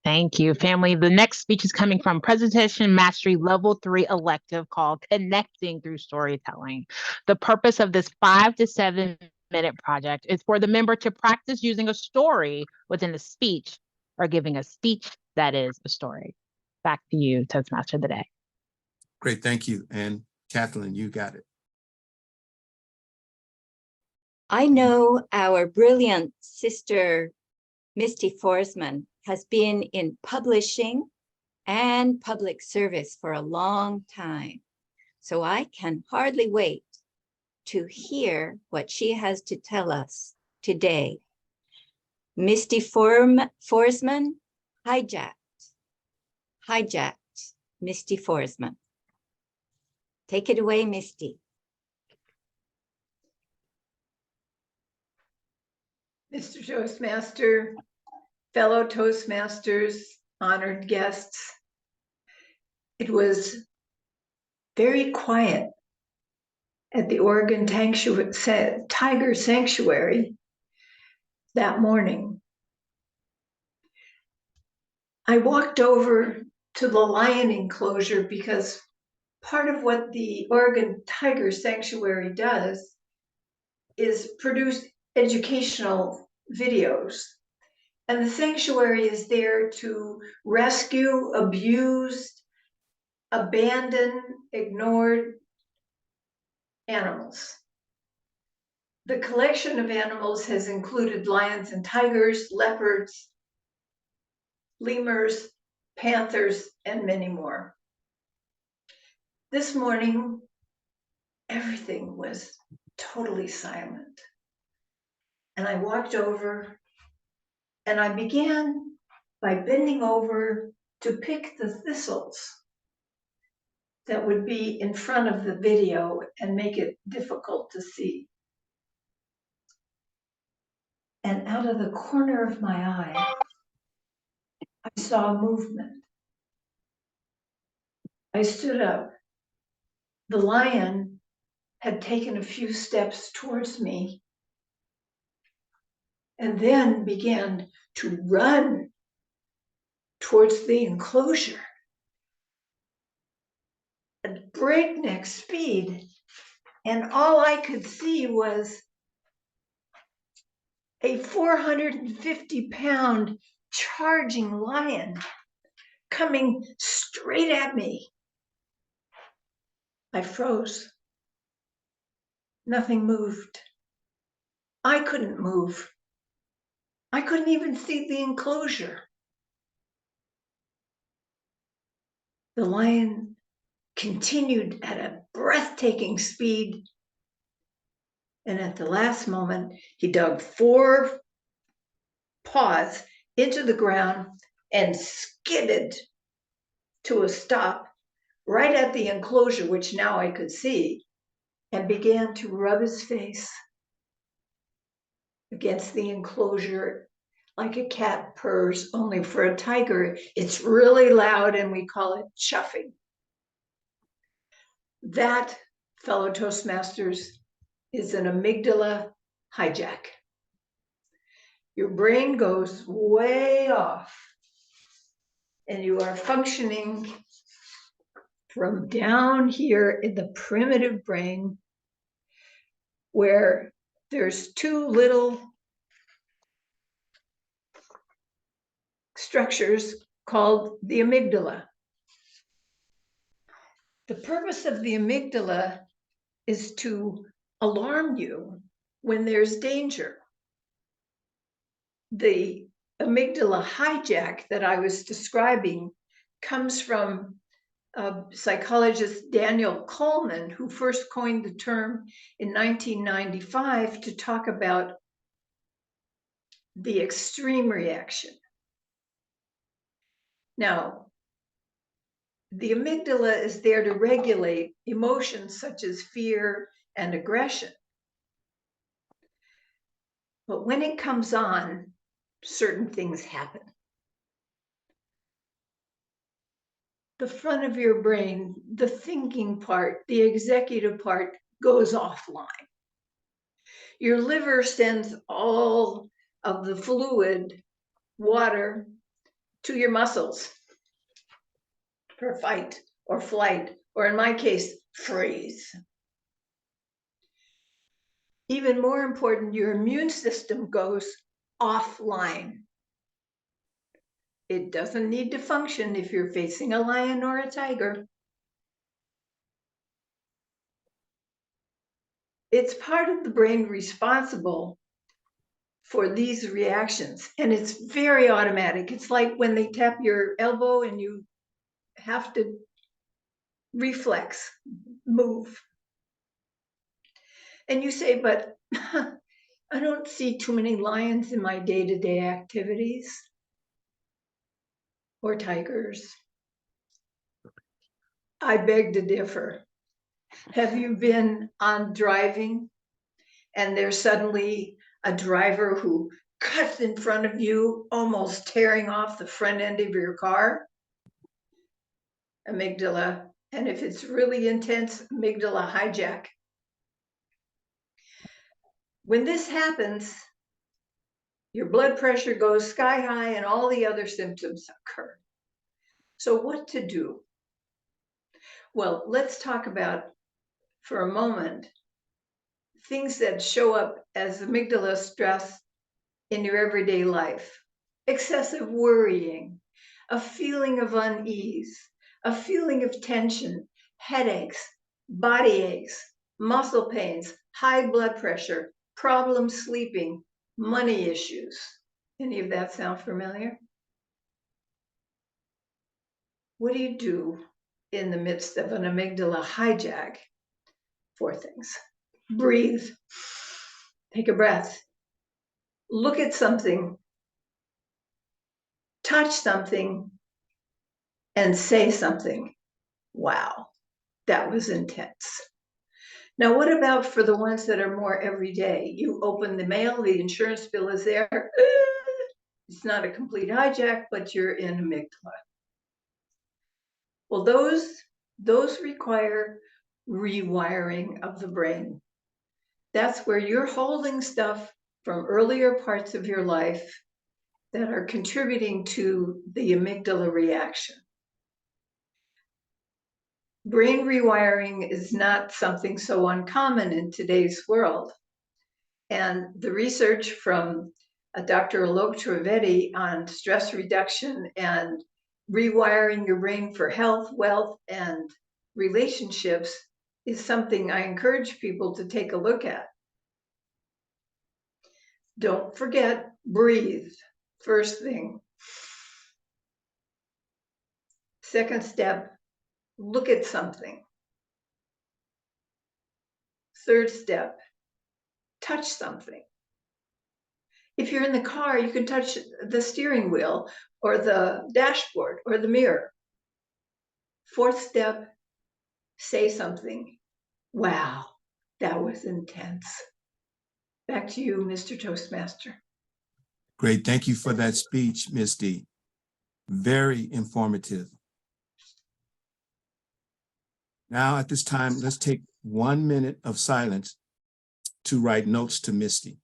Thank you, family. The next speech is coming from Presentation Mastery Level 3 elective called Connecting Through Storytelling. The purpose of this 5 to 7 minute project is for the member to practice using a story within a speech or giving a speech that is a story. Back to you, Toastmaster of the Day. Great, thank you. And Kathleen, you got it. I know our brilliant sister, Misty Forsman, has been in publishing and public service for a long time. So I can hardly wait to hear what she has to tell us today. Misty Forsman, hijacked Misty Forsman. Take it away, Misty. Mr. Toastmaster, fellow Toastmasters, honored guests, it was very quiet at the Oregon Tiger Sanctuary that morning. I walked over to the lion enclosure because part of what the Oregon Tiger Sanctuary does is produce educational videos. And the sanctuary is there to rescue abused, abandoned, ignored animals. The collection of animals has included lions and tigers, leopards, lemurs, panthers, and many more. This morning, everything was totally silent. And I walked over and I began by bending over to pick the thistles that would be in front of the video and make it difficult to see. And out of the corner of my eye, I saw a movement. I stood up. The lion had taken a few steps towards me and then began to run towards the enclosure at breakneck speed. And all I could see was a 450-pound charging lion coming straight at me. I froze. Nothing moved. I couldn't move. I couldn't even see the enclosure. The lion continued at a breathtaking speed. And at the last moment, he dug 4 paws into the ground, and skidded to a stop right at the enclosure, which now I could see, and began to rub his face against the enclosure like a cat purrs, only for a tiger, it's really loud and we call it chuffing. That, fellow Toastmasters, is an amygdala hijack. Your brain goes way off and you are functioning from down here in the primitive brain where there's two little structures called the amygdala. The purpose of the amygdala is to alarm you when there's danger. The amygdala hijack that I was describing comes from psychologist Daniel Coleman, who first coined the term in 1995 to talk about the extreme reaction. Now, the amygdala is there to regulate emotions such as fear and aggression. But when it comes on, certain things happen. The front of your brain, the thinking part, the executive part goes offline. Your liver sends all of the fluid, water, to your muscles for fight or flight, or in my case, freeze. Even more important, your immune system goes offline. It doesn't need to function if you're facing a lion or a tiger. It's part of the brain responsible for these reactions, and it's very automatic. It's like when they tap your elbow and you have to reflex, move. And you say, but I don't see too many lions in my day-to-day activities or tigers. I beg to differ. Have you been on driving and there's suddenly a driver who cuts in front of you, almost tearing off the front end of your car? Amygdala. And if it's really intense, amygdala hijack. When this happens, your blood pressure goes sky high and all the other symptoms occur. So what to do? Well, let's talk about, for a moment, things that show up as amygdala stress in your everyday life. Excessive worrying, a feeling of unease, a feeling of tension, headaches, body aches, muscle pains, high blood pressure, problems sleeping, money issues. Any of that sound familiar? What do you do in the midst of an amygdala hijack? 4 things. Breathe. Take a breath. Look at something. Touch something. And say something. Wow, that was intense. Now, what about for the ones that are more everyday? You open the mail, the insurance bill is there. It's not a complete hijack, but you're in amygdala. Well, those require rewiring of the brain. That's where you're holding stuff from earlier parts of your life that are contributing to the amygdala reaction. Brain rewiring is not something so uncommon in today's world. And the research from Dr. Alok Trivedi on stress reduction and rewiring your brain for health, wealth, and relationships is something I encourage people to take a look at. Don't forget, breathe. First thing. Second step, look at something. Third step, touch something. If you're in the car, you can touch the steering wheel or the dashboard or the mirror. Fourth step, say something. Wow, that was intense. Back to you, Mr. Toastmaster. Great. Thank you for that speech, Ms. D. Very informative. Now at this time, let's take 1 minute of silence to write notes to Misty.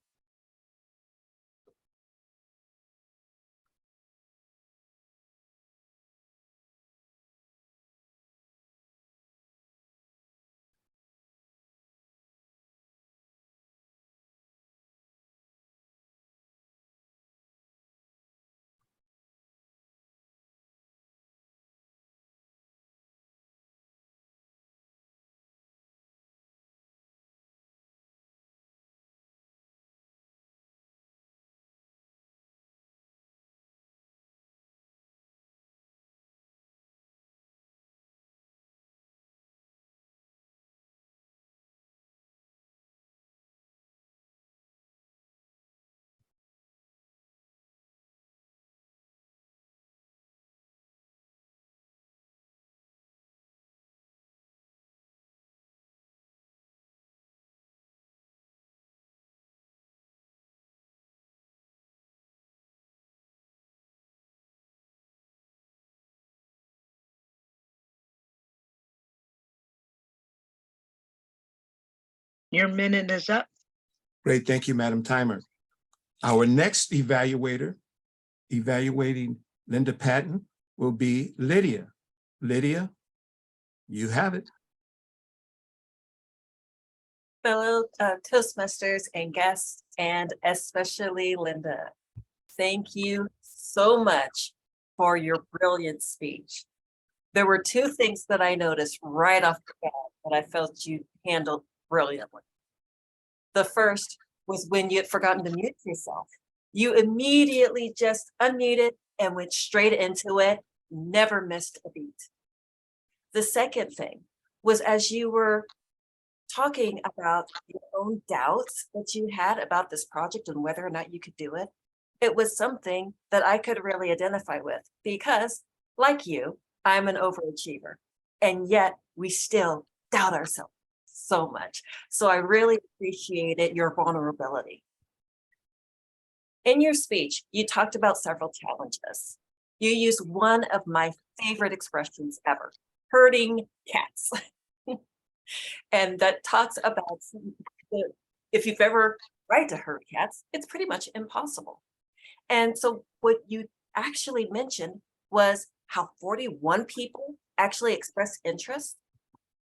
Your minute is up. Great. Thank you, Madam Timer. Our next evaluator, evaluating Linda Patton, will be Lydia. Lydia, you have it. Fellow Toastmasters and guests, and especially Linda, thank you so much for your brilliant speech. There were two things that I noticed right off the bat that I felt you handled brilliantly. The first was when you had forgotten to mute yourself. You immediately just unmuted and went straight into it, never missed a beat. The second thing was as you were talking about your own doubts that you had about this project and whether or not you could do it, it was something that I could really identify with because, like you, I'm an overachiever, and yet we still doubt ourselves so much. So I really appreciated your vulnerability. In your speech, you talked about several challenges. You used one of my favorite expressions ever, herding cats. And that talks about if you've ever tried to herd cats, it's pretty much impossible. And so what you actually mentioned was how 41 people actually expressed interest,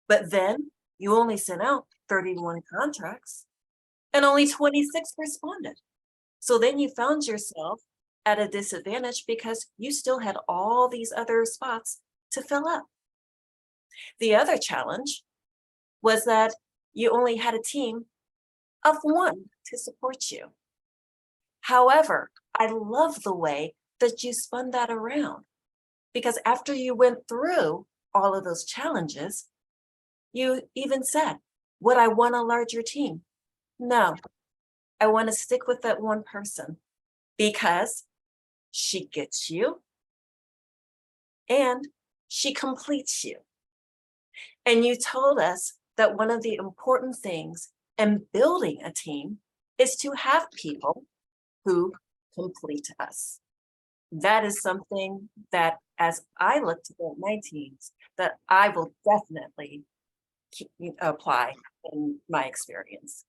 but then you only sent out 31 contracts and only 26 responded. So then you found yourself at a disadvantage because you still had all these other spots to fill up. The other challenge was that you only had a team of one to support you. However, I love the way that you spun that around because after you went through all of those challenges, you even said, would I want a larger team? No, I want to stick with that one person because she gets you and she completes you. And you told us that one of the important things in building a team is to have people who complete us. That is something that as I look to build my teams, that I will definitely apply in my experience.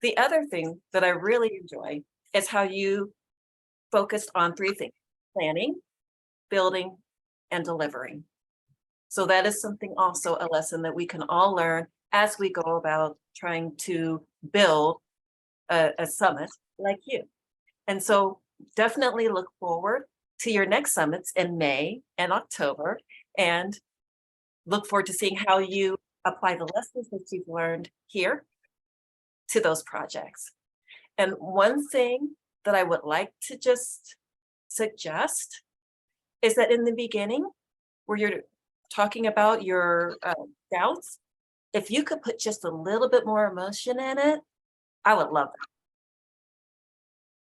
The other thing that I really enjoy is how you focused on three things: planning, building, and delivering. So that is something also a lesson that we can all learn as we go about trying to build a summit like you. And so definitely look forward to your next summits in May and October, and look forward to seeing how you apply the lessons that you've learned here to those projects. And one thing that I would like to just suggest is that in the beginning, where you're talking about your doubts, if you could put just a little bit more emotion in it, I would love that.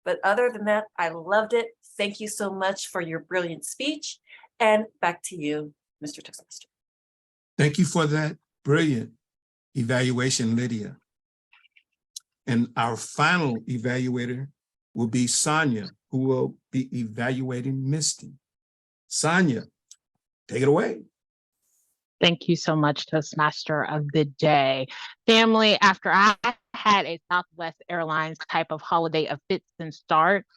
But other than that, I loved it. Thank you so much for your brilliant speech. And back to you, Mr. Toastmaster. Thank you for that brilliant evaluation, Lydia. And our final evaluator will be Sonia, who will be evaluating Misty. Sonia, take it away. Thank you so much, Toastmaster of the Day. Family, after I had a Southwest Airlines type of holiday of fits and starts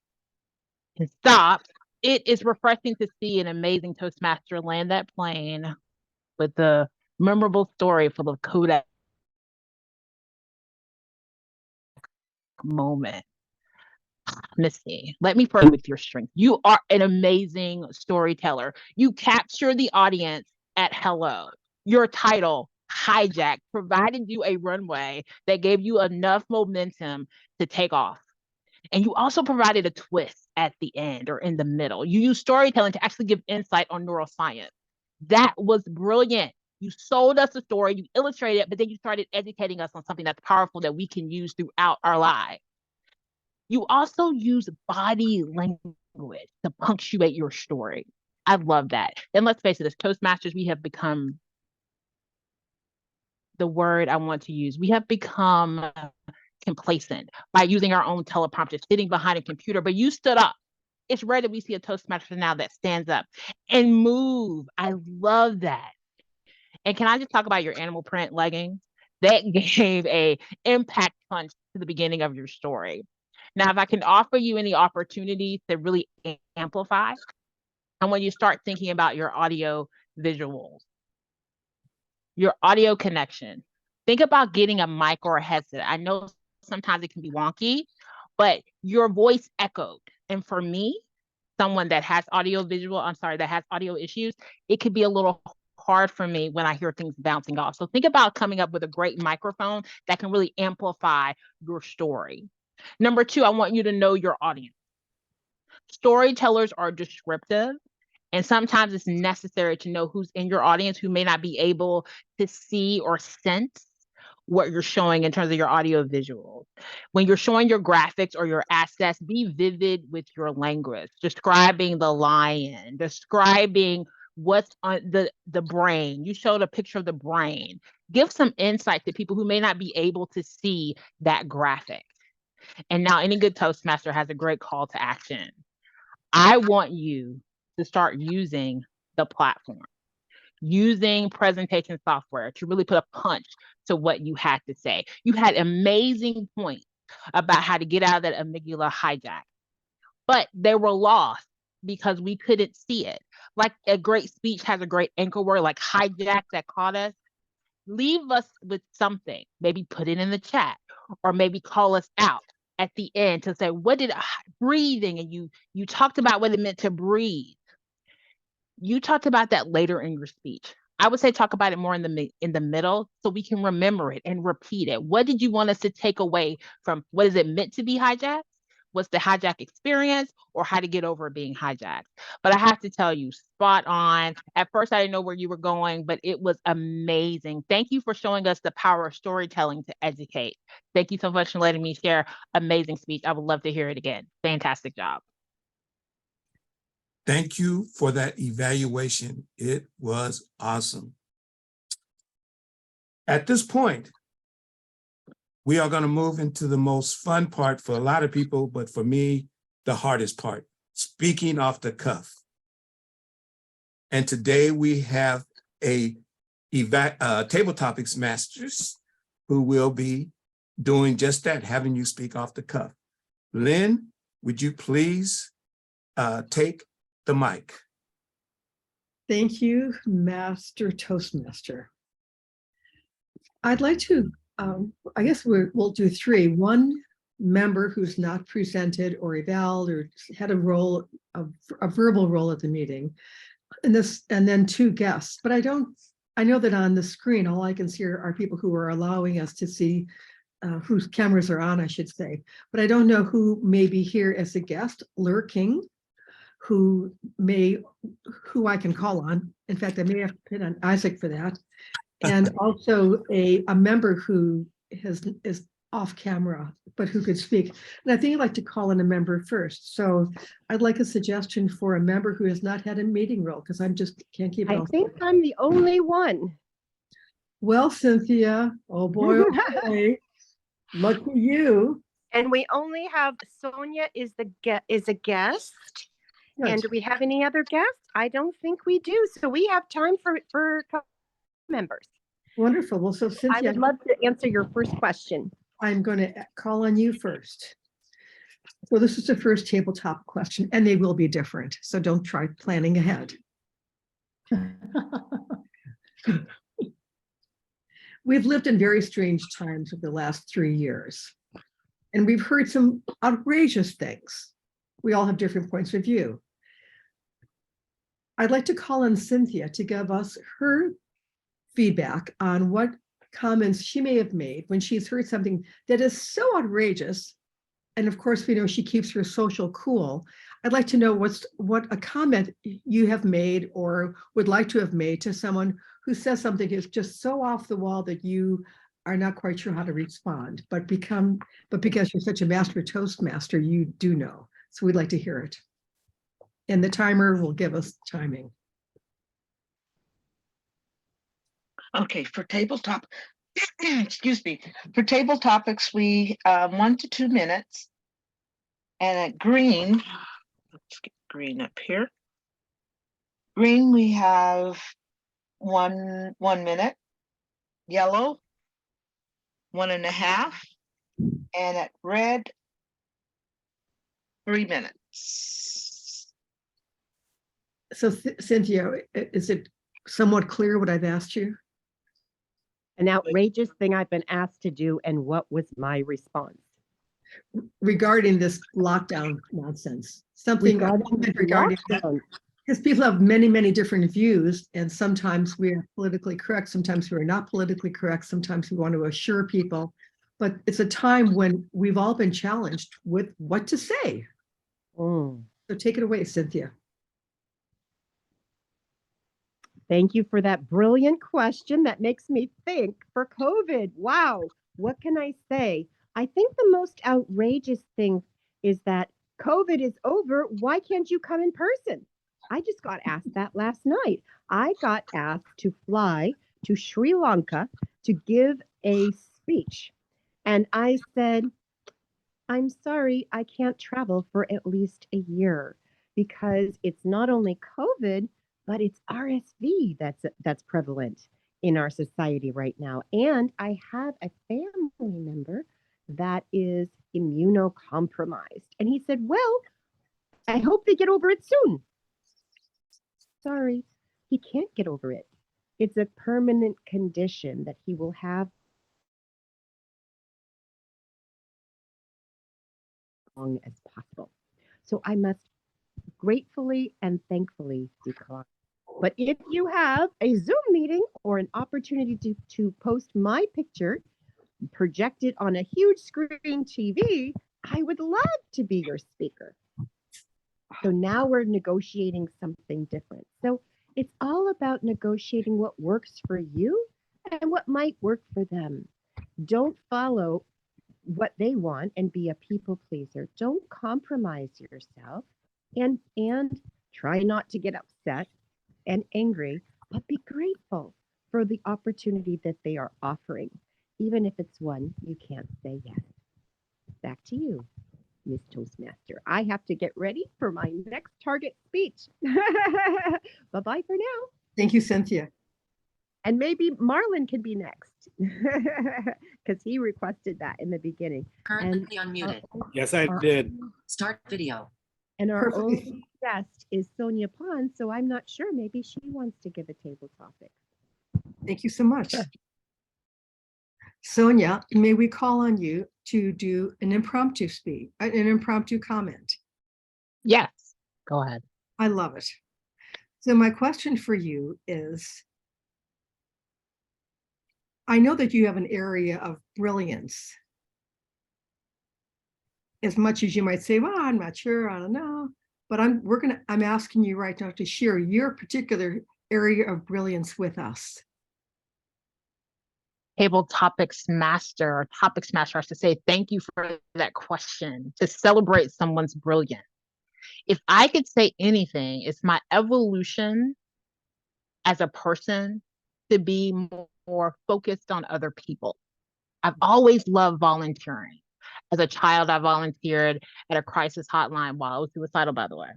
and stops, it is refreshing to see an amazing Toastmaster land that plane with the memorable story full of Kodak moment. Missy, let me further with your strength. You are an amazing storyteller. You capture the audience at hello. Your title, Hijack, provided you a runway that gave you enough momentum to take off. And you also provided a twist at the end or in the middle. You used storytelling to actually give insight on neuroscience. That was brilliant. You sold us a story, you illustrated it, but then you started educating us on something that's powerful that we can use throughout our lives. You also use body language to punctuate your story. I love that. And let's face it, as Toastmasters, we have become the word I want to use. We have become complacent by using our own teleprompter, sitting behind a computer, but you stood up. It's rare that we see a Toastmaster now that stands up and move. I love that. And can I just talk about your animal print leggings? That gave a impact punch to the beginning of your story. Now, if I can offer you any opportunities to really amplify, and when you start thinking about your audio visuals, your audio connection, think about getting a mic or a headset. I know sometimes it can be wonky, but your voice echoed. And for me, someone that has audio issues, it could be a little hard for me when I hear things bouncing off. So think about coming up with a great microphone that can really amplify your story. Number 2, I want you to know your audience. Storytellers are descriptive, and sometimes it's necessary to know who's in your audience who may not be able to see or sense what you're showing in terms of your audio visuals. When you're showing your graphics or your assets, be vivid with your language, describing the lion, describing what's on the brain. You showed a picture of the brain. Give some insight to people who may not be able to see that graphic. And now any good Toastmaster has a great call to action. I want you to start using the platform, using presentation software to really put a punch to what you had to say. You had amazing points about how to get out of that amygdala hijack, but they were lost because we couldn't see it. Like a great speech has a great anchor word like hijack that caught us. Leave us with something, maybe put it in the chat or maybe call us out at the end to say, what did breathing? And you talked about what it meant to breathe. You talked about that later in your speech. I would say talk about it more in the middle so we can remember it and repeat it. What did you want us to take away from what is it meant to be hijacked? What's the hijack experience or how to get over being hijacked? But I have to tell you, spot on. At first, I didn't know where you were going, but it was amazing. Thank you for showing us the power of storytelling to educate. Thank you so much for letting me share. Amazing speech. I would love to hear it again. Fantastic job. Thank you for that evaluation. It was awesome. At this point, we are going to move into the most fun part for a lot of people, but for me, the hardest part, speaking off the cuff. And today we have a Table Topics Masters who will be doing just that, having you speak off the cuff. Lynn, would you please take the mic? Thank you, Master Toastmaster. I'd like to, I guess we'll do 3. One member who's not presented or eval or had a role, a verbal role at the meeting, and then 2 guests. But I know that on the screen, all I can see are people who are allowing us to see whose cameras are on, I should say. But I don't know who may be here as a guest. Lurking, who I can call on. In fact, I may have to pin on Isaac for that. And also a member who is off camera, but who could speak. And I think I'd like to call in a member first. So I'd like a suggestion for a member who has not had a meeting role, because I'm just can't keep it I all. think I'm the only one. Well, Cynthia, oh boy, oh boy, lucky you. And we only have Sonia is a guest. And Good. do we have any other guests? I don't think we do. So we have time for members. Wonderful. Well, so I Cynthia, would love to answer your first question. I'm going to call on you first. So this is the first tabletop question, and they will be different. So don't try planning ahead. We've lived in very strange times over the last 3 years, and we've heard some outrageous things. We all have different points of view. I'd like to call on Cynthia to give us her feedback on what comments she may have made when she's heard something that is so outrageous. And of course, we know she keeps her social cool. I'd like to know what a comment you have made or would like to have made to someone who says something is just so off the wall that you are not quite sure how to respond, but because you're such a master Toastmaster, you do know. So we'd like to hear it. And the timer will give us timing. Okay, for tabletop, excuse me, for table topics, we 1 to 2 minutes. And at green, let's get green up here. Green, we have one minute. Yellow, 1.5. And at red, 3 minutes. So Cynthia, is it somewhat clear what I've asked you? An outrageous thing I've been asked to do, and what was my response? Regarding this lockdown nonsense, something regarding lockdown. because people have many, many different views, and sometimes we are politically correct, sometimes we are not politically correct, sometimes we want to assure people, but it's a time when we've all been challenged with what to say. So take it away, Cynthia. Thank you for that brilliant question. That makes me think. For COVID, wow, what can I say? I think the most outrageous thing is that COVID is over. Why can't you come in person? I just got asked that last night. I got asked to fly to Sri Lanka to give a speech. And I said, I'm sorry, I can't travel for at least a year because it's not only COVID, but it's RSV that's prevalent in our society right now. And I have a family member that is immunocompromised. And he said, well, I hope they get over it soon. Sorry, he can't get over it. It's a permanent condition that he will have as long as possible. So I must gratefully and thankfully decline. But if you have a Zoom meeting or an opportunity to post my picture projected on a huge screen TV, I would love to be your speaker. So now we're negotiating something different. So it's all about negotiating what works for you and what might work for them. Don't follow what they want and be a people pleaser. Don't compromise yourself and try not to get upset and angry, but be grateful for the opportunity that they are offering, even if it's one you can't say yes. Back to you, Miss Toastmaster. I have to get ready for my next target speech. Bye-bye for now. Thank you, Cynthia. And maybe Marlon can be next because he requested that in the beginning. Currently unmuted. Yes, I did. Start video. And our Perfect. only guest is Sonia Pons, so I'm not sure. Maybe she wants to give a table topic. Thank you so much. Sonia, may we call on you to do an impromptu speech, an impromptu comment? Yes, go ahead. I love it. So my question for you is, I know that you have an area of brilliance. As much as you might say, well, I'm not sure, I don't know, but I'm asking you right now to share your particular area of brilliance with us. Table Topics Master, or Topics Master, I should say, thank you for that question, to celebrate someone's brilliance. If I could say anything, it's my evolution as a person to be more focused on other people. I've always loved volunteering. As a child, I volunteered at a crisis hotline while I was suicidal, by the way.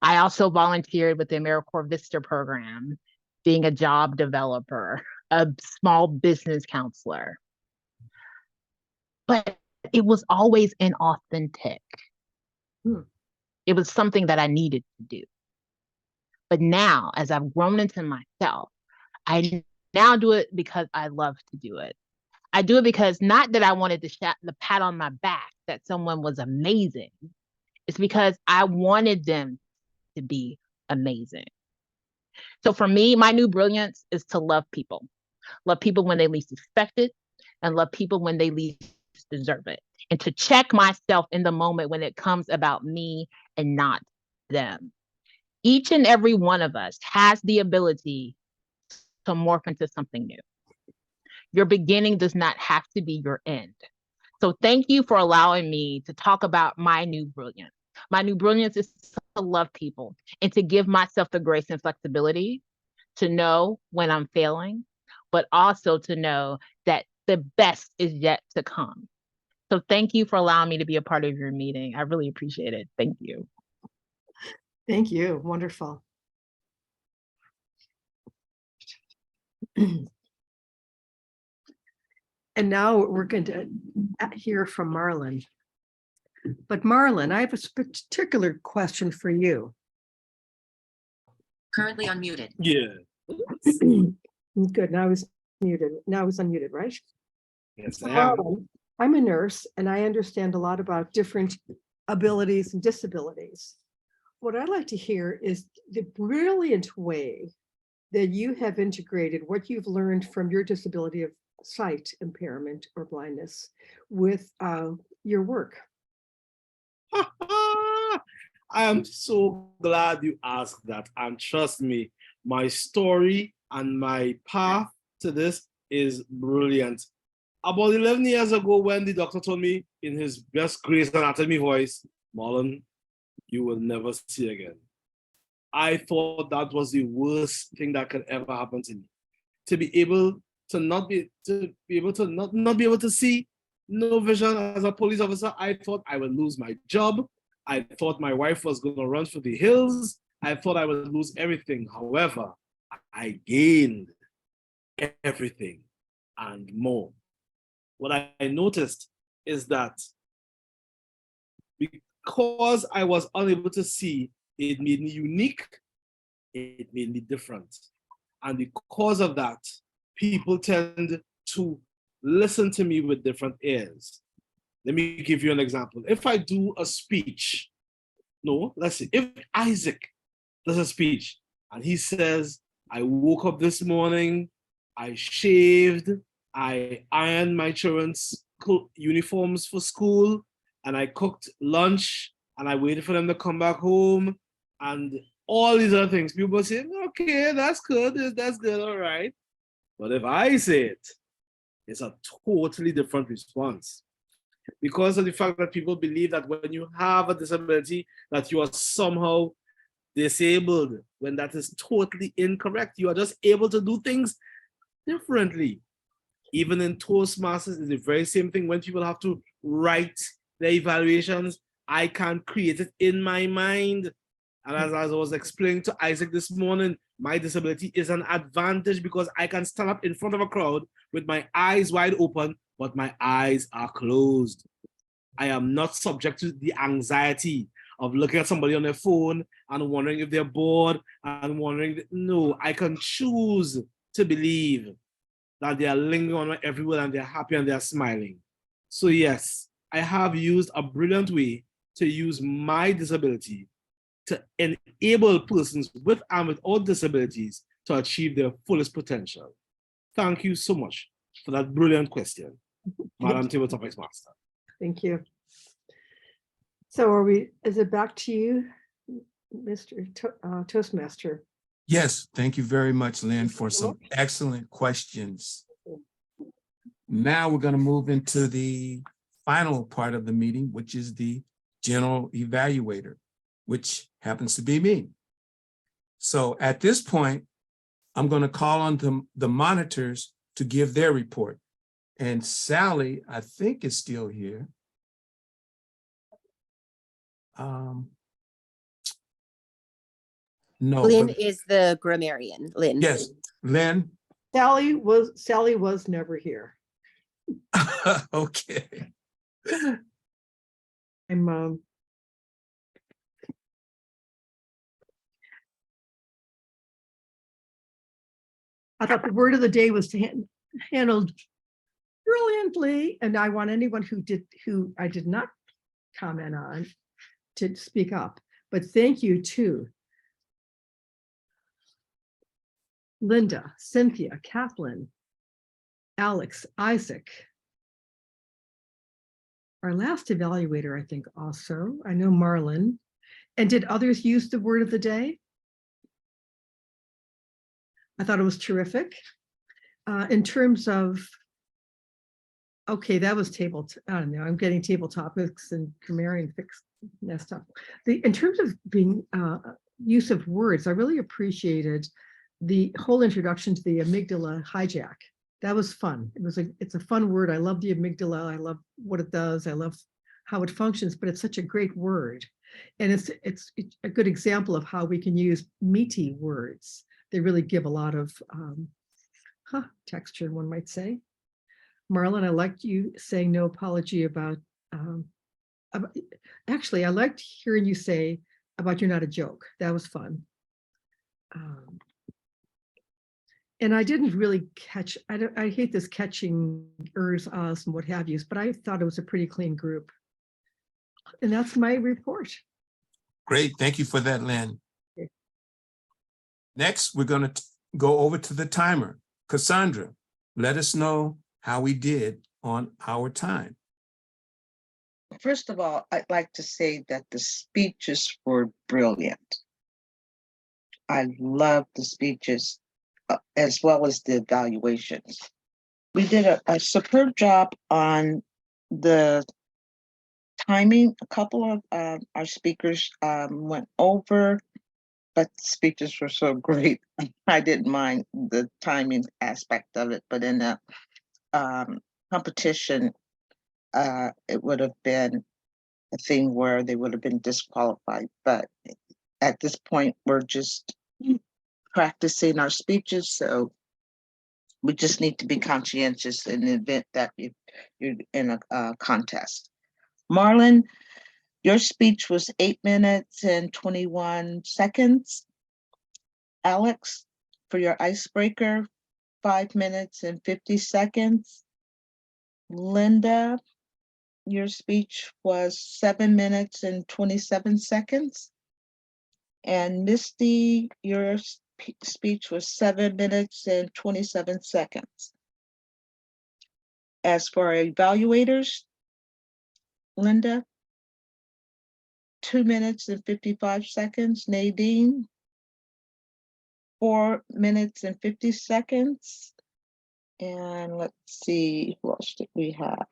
I also volunteered with the AmeriCorps Vista program, being a job developer, a small business counselor. But it was always inauthentic. It was something that I needed to do. But now, as I've grown into myself, I now do it because I love to do it. I do it because not that I wanted the pat on my back that someone was amazing. It's because I wanted them to be amazing. So for me, my new brilliance is to love people. Love people when they least expect it, and love people when they least deserve it. And to check myself in the moment when it comes about me and not them. Each and every one of us has the ability to morph into something new. Your beginning does not have to be your end. So thank you for allowing me to talk about my new brilliance. My new brilliance is to love people and to give myself the grace and flexibility to know when I'm failing, but also to know that the best is yet to come. So thank you for allowing me to be a part of your meeting. I really appreciate it. Thank you. Thank you. Wonderful. And now we're going to hear from Marlon. But Marlon, I have a particular question for you. Currently unmuted. Yeah. Good. Now I was muted. Now I was unmuted, right? Yes, So I am. Marlon, I'm a nurse and I understand a lot about different abilities and disabilities. What I'd like to hear is the brilliant way that you have integrated what you've learned from your disability of sight impairment or blindness with your work. I am so glad you asked that. And trust me, my story and my path to this is brilliant. About 11 years ago, when the doctor told me in his best Grey's Anatomy voice, Marlon, you will never see again. I thought that was the worst thing that could ever happen to me. To be able to not be able to see, no vision as a police officer, I thought I would lose my job. I thought my wife was going to run for the hills. I thought I would lose everything. However, I gained everything and more. What I noticed is that because I was unable to see, it made me unique, it made me different. And because of that, people tend to listen to me with different ears. Let me give you an example. If I do a speech, let's see, if Isaac does a speech and he says, I woke up this morning, I shaved, I ironed my children's uniforms for school, and I cooked lunch, and I waited for them to come back home, and all these other things. People say, okay, that's good, all right. But if I say it, it's a totally different response. Because of the fact that people believe that when you have a disability, that you are somehow disabled, when that is totally incorrect. You are just able to do things differently. Even in Toastmasters, it's the very same thing. When people have to write their evaluations, I can create it in my mind. And as I was explaining to Isaac this morning, my disability is an advantage because I can stand up in front of a crowd with my eyes wide open, but my eyes are closed. I am not subject to the anxiety of looking at somebody on their phone and wondering if they're bored and wondering, no, I can choose to believe that they are lingering on everywhere and they're happy and they're smiling. So yes, I have used a brilliant way to use my disability to enable persons with and without disabilities to achieve their fullest potential. Thank you so much for that brilliant question, Madam Table Topics Master. Thank you. So is it back to you, Mr. Toastmaster? Yes, thank you very much, Lynn, for some excellent questions. Now we're going to move into the final part of the meeting, which is the general evaluator, which happens to be me. So at this point, I'm going to call on the monitors to give their report. And Sally, I think, is still here. No. Lynn but- is the grammarian, Lynn. Yes, Lynn. Sally was never here. Okay. I'm I thought the word of the day was handled brilliantly, and I want anyone who I did not comment on to speak up. But thank you to Linda, Cynthia, Kathleen, Alex, Isaac. Our last evaluator, I think, also. I know Marlon. And did others use the word of the day? I thought it was terrific. In terms of, okay, that was I don't know, I'm getting table topics and grammarian fix messed up. In terms of being use of words, I really appreciated the whole introduction to the amygdala hijack. That was fun. It's a fun word. I love the amygdala. I love what it does. I love how it functions, but it's such a great word. And it's a good example of how we can use meaty words. They really give a lot of texture, one might say. Marlon, I liked you saying no apology about actually, I liked hearing you say about you're not a joke. That was fun. And I didn't really catch, I hate this catching ers, us, and what have you, but I thought it was a pretty clean group. And that's my report. Great, thank you for that, Lynn. Okay. Next, we're going to go over to the timer. Cassandra, let us know how we did on our time. First of all, I'd like to say that the speeches were brilliant. I love the speeches as well as the evaluations. We did a superb job on the timing. A couple of our speakers went over, but the speeches were so great. I didn't mind the timing aspect of it, but in the competition, it would have been a thing where they would have been disqualified. But at this point, we're just practicing our speeches, so we just need to be conscientious in the event that you're in a contest. Marlon, your speech was 8 minutes and 21 seconds. Alex, for your icebreaker, 5 minutes and 50 seconds. Linda, your speech was 7 minutes and 27 seconds. And Misty, your speech was 7 minutes and 27 seconds. As for our evaluators, Linda, 2 minutes and 55 seconds. Nadine, 4 minutes and 50 seconds. And let's see, who else did we have?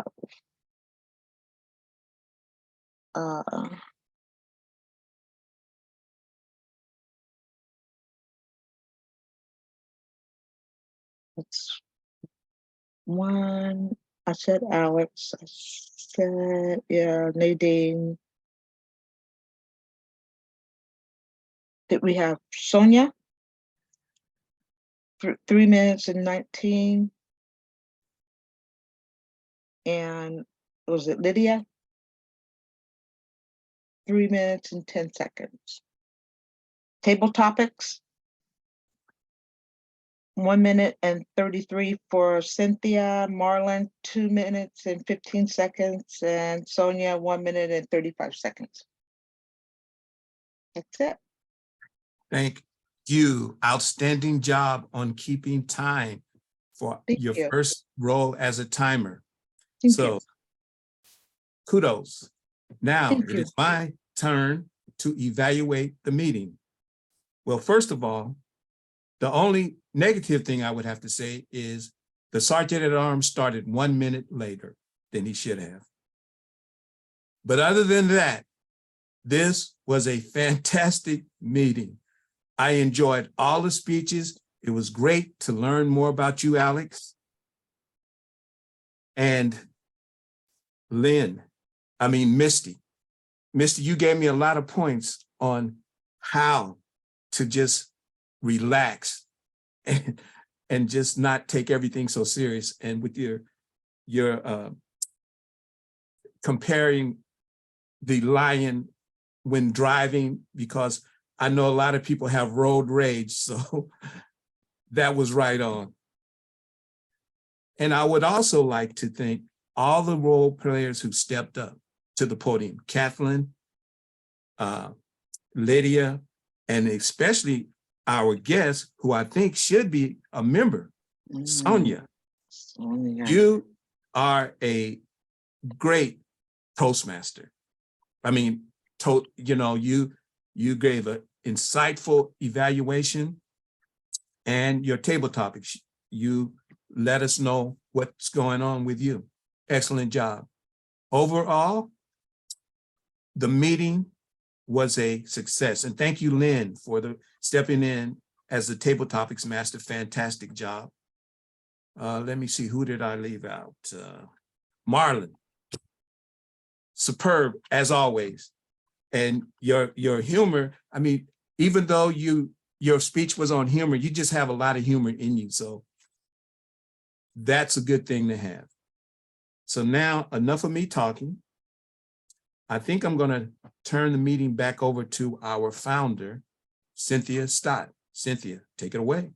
It's one, I said Alex, I said, yeah, Nadine. Did we have Sonia? 3 minutes and 19. And was it Lydia? 3 minutes and 10 seconds. Table topics. 1 minute and 33 for Cynthia. Marlon, 2 minutes and 15 seconds. And Sonia, 1 minute and 35 seconds. That's it. Thank you. Outstanding job on keeping time for your first role as a timer. So kudos. Now it is my turn to evaluate the meeting. Well, first of all, The only negative thing I would have to say is the sergeant at arms started 1 minute later than he should have. But other than that, this was a fantastic meeting. I enjoyed all the speeches. It was great to learn more about you, Alex. And Misty. Misty, you gave me a lot of points on how to just relax and just not take everything so serious. And with your comparing the lion when driving, because I know a lot of people have road rage, so that was right on. And I would also like to thank all the role players who stepped up to the podium, Kathleen, Lydia, and especially our guest, who I think should be a member, Sonia. You are a great Toastmaster. I mean, you gave an insightful evaluation, and your table topics, you let us know what's going on with you. Excellent job. Overall, the meeting was a success. And thank you, Lynn, for stepping in as the table topics master. Fantastic job. Let me see, who did I leave out? Marlon. Superb, as always. And your humor, I mean, even though your speech was on humor, you just have a lot of humor in you. So that's a good thing to have. So now, enough of me talking. I think I'm going to turn the meeting back over to our founder, Cynthia Stott. Cynthia, take it away.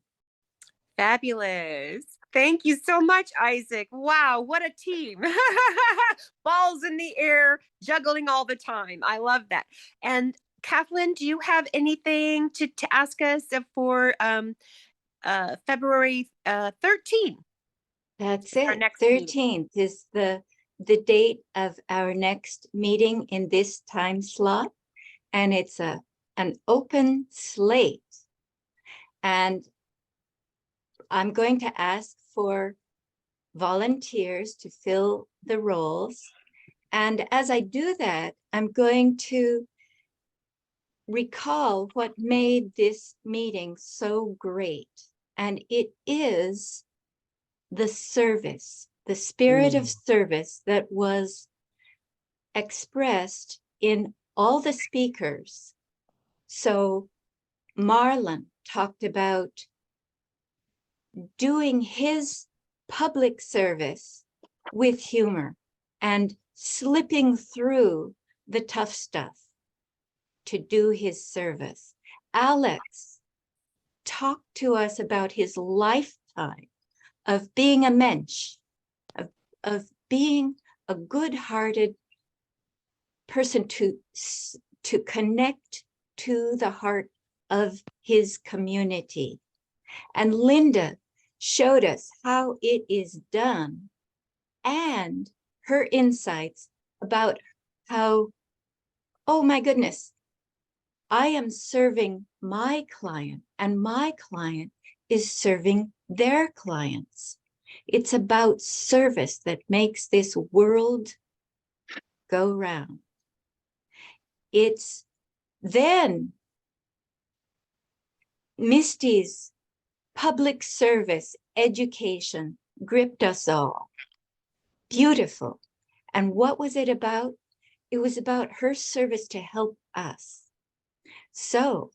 Fabulous. Thank you so much, Isaac. Wow, what a team. Balls in the air, juggling all the time. I love that. And Kathleen, do you have anything to ask us for February 13th? That's Our it. next meeting. 13th is the date of our next meeting in this time slot. And it's an open slate. And I'm going to ask for volunteers to fill the roles. And as I do that, I'm going to recall what made this meeting so great. And it is the service, the spirit of service that was expressed in all the speakers. So Marlon talked about doing his public service with humor and slipping through the tough stuff to do his service. Alex talked to us about his lifetime of being a mensch, of being a good-hearted person to connect to the heart of his community. And Linda showed us how it is done and her insights about how, oh my goodness, I am serving my client and my client is serving their clients. It's about service that makes this world go round. It's then Misty's public service education gripped us all. Beautiful. And what was it about? It was about her service to help us. So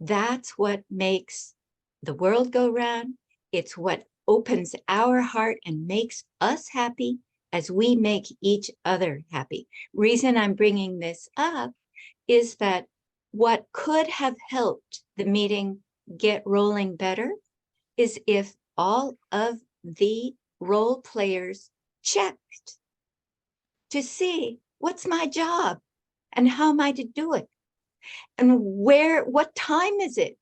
that's what makes the world go round. It's what opens our heart and makes us happy as we make each other happy. Reason I'm bringing this up is that what could have helped the meeting get rolling better is if all of the role players checked to see what's my job and how am I to do it and what time is it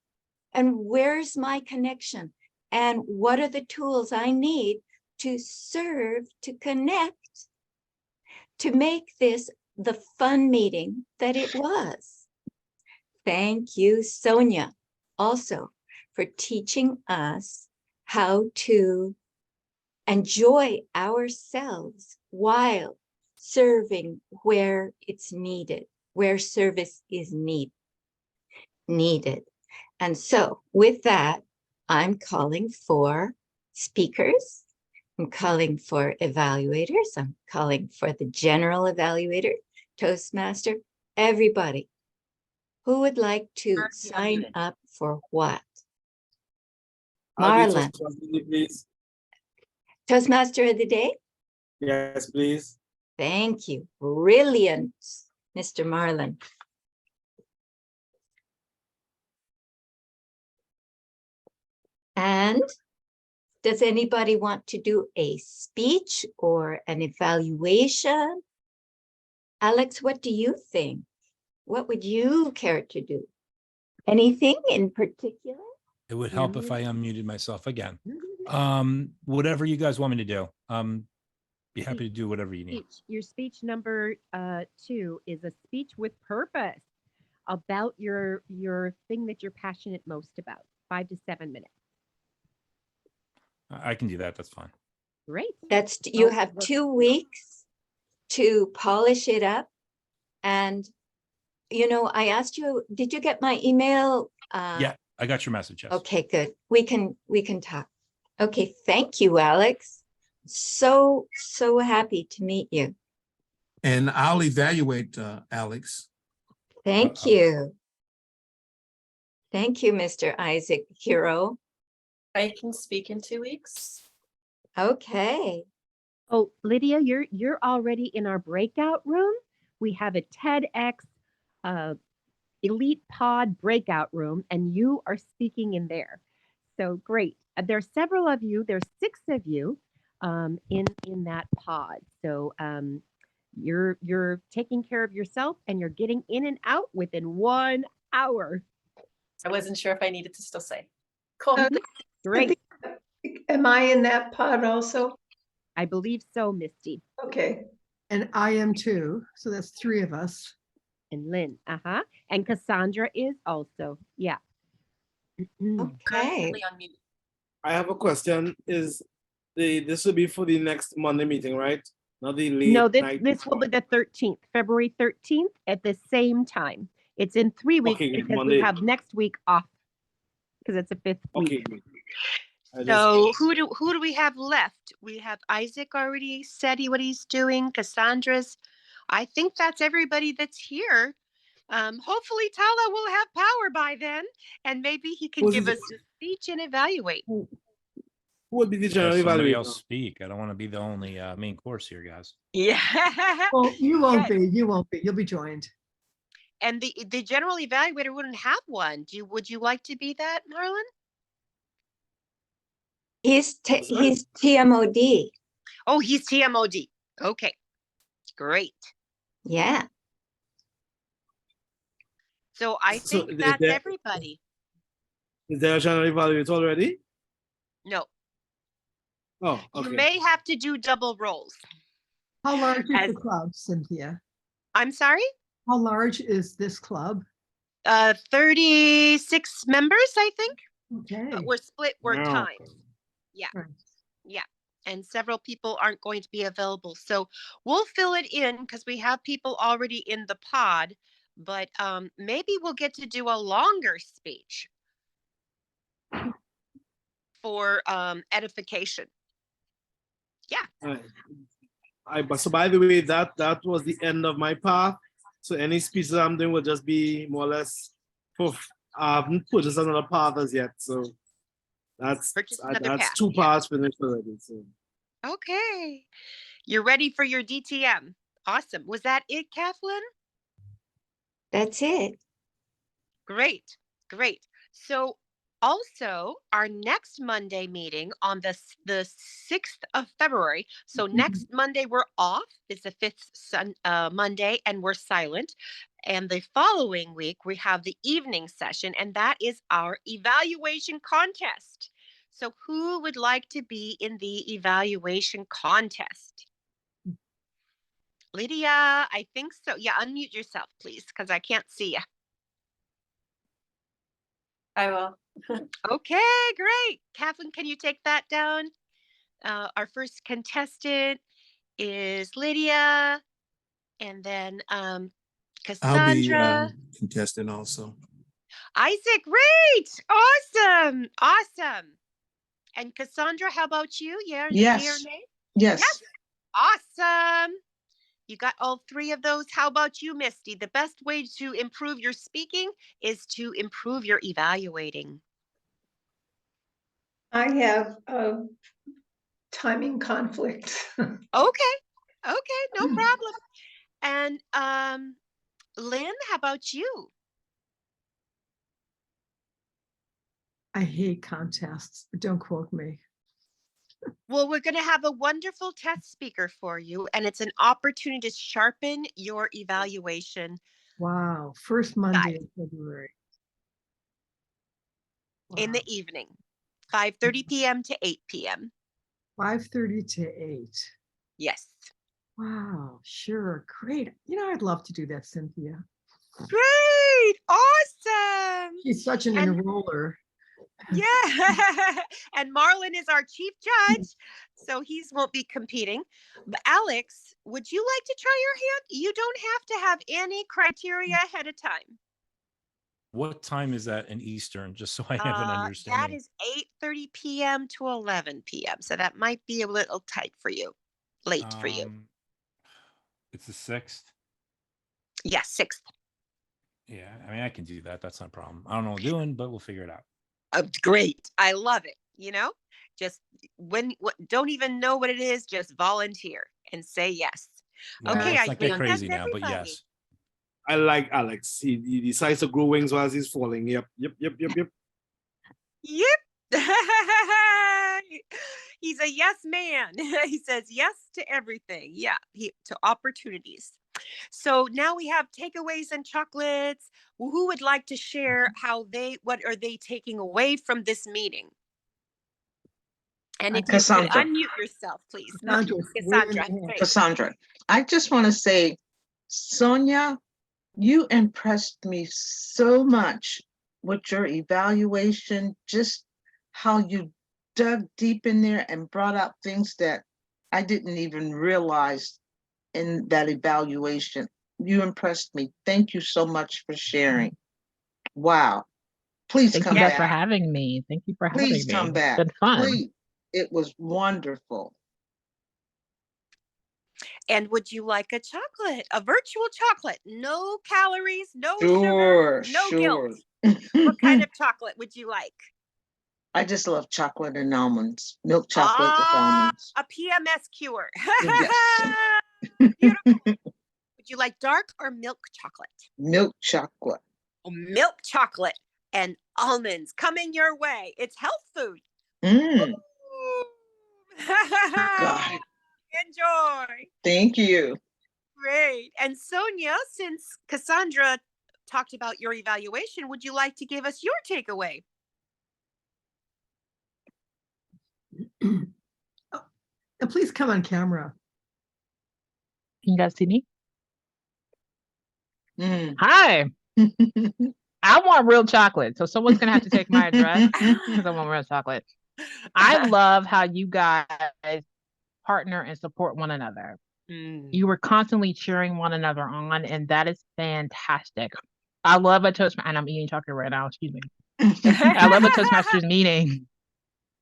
and where's my connection and what are the tools I need to serve, to connect, to make this the fun meeting that it was. Thank you, Sonia. also for teaching us how to enjoy ourselves while serving where it's needed, where service is needed. And so with that, I'm calling for speakers. I'm calling for evaluators. I'm calling for the general evaluator, Toastmaster, everybody. Who would like to sign up for what? I'll be Marlon, Toastmaster, please. Toastmaster of the day? Yes, please. Thank you. Brilliant, Mr. Marlon. And does anybody want to do a speech or an evaluation? Alex, what do you think? What would you care to do? Anything in particular? It would help if I unmuted myself again. Whatever you guys want me to do. Be happy to do whatever you need. Your speech number 2 is a speech with purpose about your thing that you're passionate most about. 5 to 7 minutes. I can do that. That's fine. Great. That's, you have 2 weeks to polish it up. And, you know, I asked you, did you get my email? Yeah, I got your message. Yes. Okay, good. We can talk. Okay, thank you, Alex. So happy to meet you. And I'll evaluate Alex. Thank you. Thank you, Mr. Isaac Hero. I can speak in 2 weeks. Okay. Oh, Lydia, you're already in our breakout room. We have a TEDx Elite Pod breakout room, and you are speaking in there. So great. There's several of you. There's 6 of you in that pod. So you're taking care of yourself, and you're getting in and out within 1 hour. I wasn't sure if I needed to still say. Cool. Great. Am I in that pod also? I believe so, Misty. Okay. And I am too. So that's 3 of us. And Lynn, and Cassandra is also, yeah. Okay. Currently on mute. I have a question. This will be for the next Monday meeting, right? Not the late No, night. this will be the 13th, February 13th at the same time. It's in 3 weeks Okay, because Monday. we have next week off because it's a 5th Okay. week. I just- So who do we have left? We have Isaac already said what he's doing. Cassandra's. I think that's everybody that's here. Hopefully Tala will have power by then, and maybe he can Who's give the- us a speech and evaluate. Who would be the Let general somebody evaluator? else speak. I don't want to be the only main course here, guys. Yeah. Well, you won't Yes. be. You won't be. You'll be joined. And the general evaluator wouldn't have one. Would you like to be that, Marlon? He's TMOD. Oh, he's TMOD. Okay, great. Yeah. So I So think that's everybody. Is there a general evaluator already? No, Oh, you okay. may have to do double roles. How large is As- the club, Cynthia? I'm sorry? How large is this club? 36 members, I think. Okay. But we're split, we're Wow. times. Yeah. Right. Yeah. And several people aren't going to be available. So we'll fill it in because we have people already in the pod, but maybe we'll get to do a longer speech for edification. Yeah. So by the way, that was the end of my path. So any speeches I'm doing will just be more or less for I haven't put this on another path as yet. So that's Purchase another path, 2 yeah. parts finished already. So Okay. You're ready for your DTM. Awesome. Was that it, Kathleen? That's it. Great. Great. So also our next Monday meeting on the 6th of February. So next Monday we're off. It's the 5th Monday and we're silent. And the following week we have the evening session, and that is our evaluation contest. So who would like to be in the evaluation contest? Lydia, I think so. Yeah, unmute yourself, please, because I can't see you. I will. Okay, great. Kathleen, can you take that down? Our first contestant is Lydia, and then I'll be Cassandra. contesting also. Isaac, great. Awesome. Awesome. And Cassandra, how about you? Yeah, yay or Yes, nay? yes. Yes. Awesome. You got all three of those. How about you, Misty? The best way to improve your speaking is to improve your evaluating. I have a timing conflict. Okay. Okay, no problem. And Lynn, how about you? I hate contests, but don't quote me. Well, we're going to have a wonderful test speaker for you, and it's an opportunity to sharpen your evaluation Wow, first Monday in February. in the evening, 5:30 p.m. to 8 p.m. 5:30 to 8. Yes. Wow, sure, great. You know, I'd love to do that, Cynthia. Great. Awesome. She's such an And- enroller. Yeah. And Marlon is our chief judge, so he won't be competing. But Alex, would you like to try your hand? You don't have to have any criteria ahead of time. What time is that in Eastern? Just so I have an That understanding. is 8:30 p.m. to 11 p.m. So that might be a little tight for you, late for you. It's the 6th. Yes, 6th. Yeah, I mean, I can do that. That's not a problem. I don't know what I'm doing, but we'll figure it out. Great. I love it. You know, just don't even know what it is, just volunteer and say yes. Well, Okay, let's I not get think crazy that's now, but everybody. yes. I like Alex. He decides to grow wings while he's falling. Yep. Yep. He's a yes man. He says yes to everything. Yeah, to opportunities. So now we have takeaways and chocolates. Who would like to share what are they taking away from this meeting? And if you could Cassandra. unmute yourself, please. Cassandra, Cassandra, I just want to say, Sonia, you impressed me so much with your evaluation, just how you dug deep in there and brought out things that I didn't even realize in that evaluation. You impressed me. Thank you so much for sharing. Wow. Please Thank come you guys back. for having me. Thank you for having me. Please come back. It's been fun. Please. It was wonderful. And would you like a chocolate, a virtual chocolate? No calories, no Sure, sugar, no sure. guilt. What kind of chocolate would you like? I just love chocolate and almonds, milk chocolate with almonds. A PMS cure. Yes. Beautiful. Would you like dark or milk chocolate? Milk chocolate. Oh, milk chocolate and almonds coming your way. It's health food. Mm. God. Enjoy. Thank you. Great. And Sonia, since Cassandra talked about your evaluation, would you like to give us your takeaway? and please come on camera. Can you guys see me? Mm. Hi. I want real chocolate. So someone's going to have to take my address because I want real chocolate. I love how you guys partner and support one another. You were constantly cheering one another on, and that is fantastic. I love a Toastmasters, and I'm eating chocolate right now, excuse me. I love a Toastmasters meeting.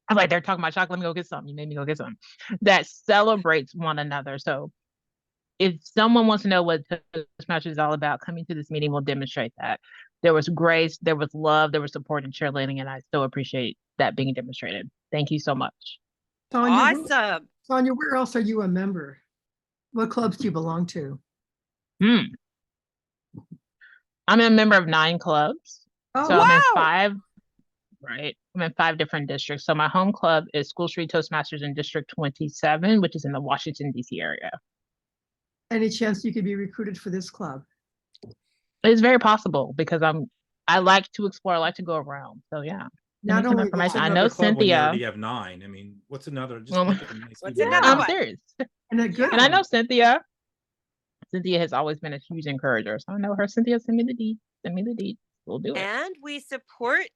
I'm like, they're talking about chocolate, let me go get some. You made me go get some. That celebrates one another. So if someone wants to know what Toastmasters is all about, coming to this meeting will demonstrate that. There was grace, there was love, there was support and cheerleading, and I so appreciate that being demonstrated. Thank you so much. Sonia, Awesome. Sonia, where else are you a member? What clubs do you belong to? I'm a member of 9 clubs. Oh, So I'm in 5, right? I'm in 5 different districts. So my home club is School Street Toastmasters in District 27, which is in the Washington, D.C. area. Any chance you could be recruited for this club? It's very possible because I like to explore, I like to go around. So yeah. Not Some only information. that, I know Club when you Cynthia. already have 9. I mean, what's another? Just make it a nice What's even another I'm one? serious. and a good And I know one. Cynthia. Cynthia has always been a huge encourager. So I know her. Cynthia, send me the deed. Send me the deed. We'll do it. And we support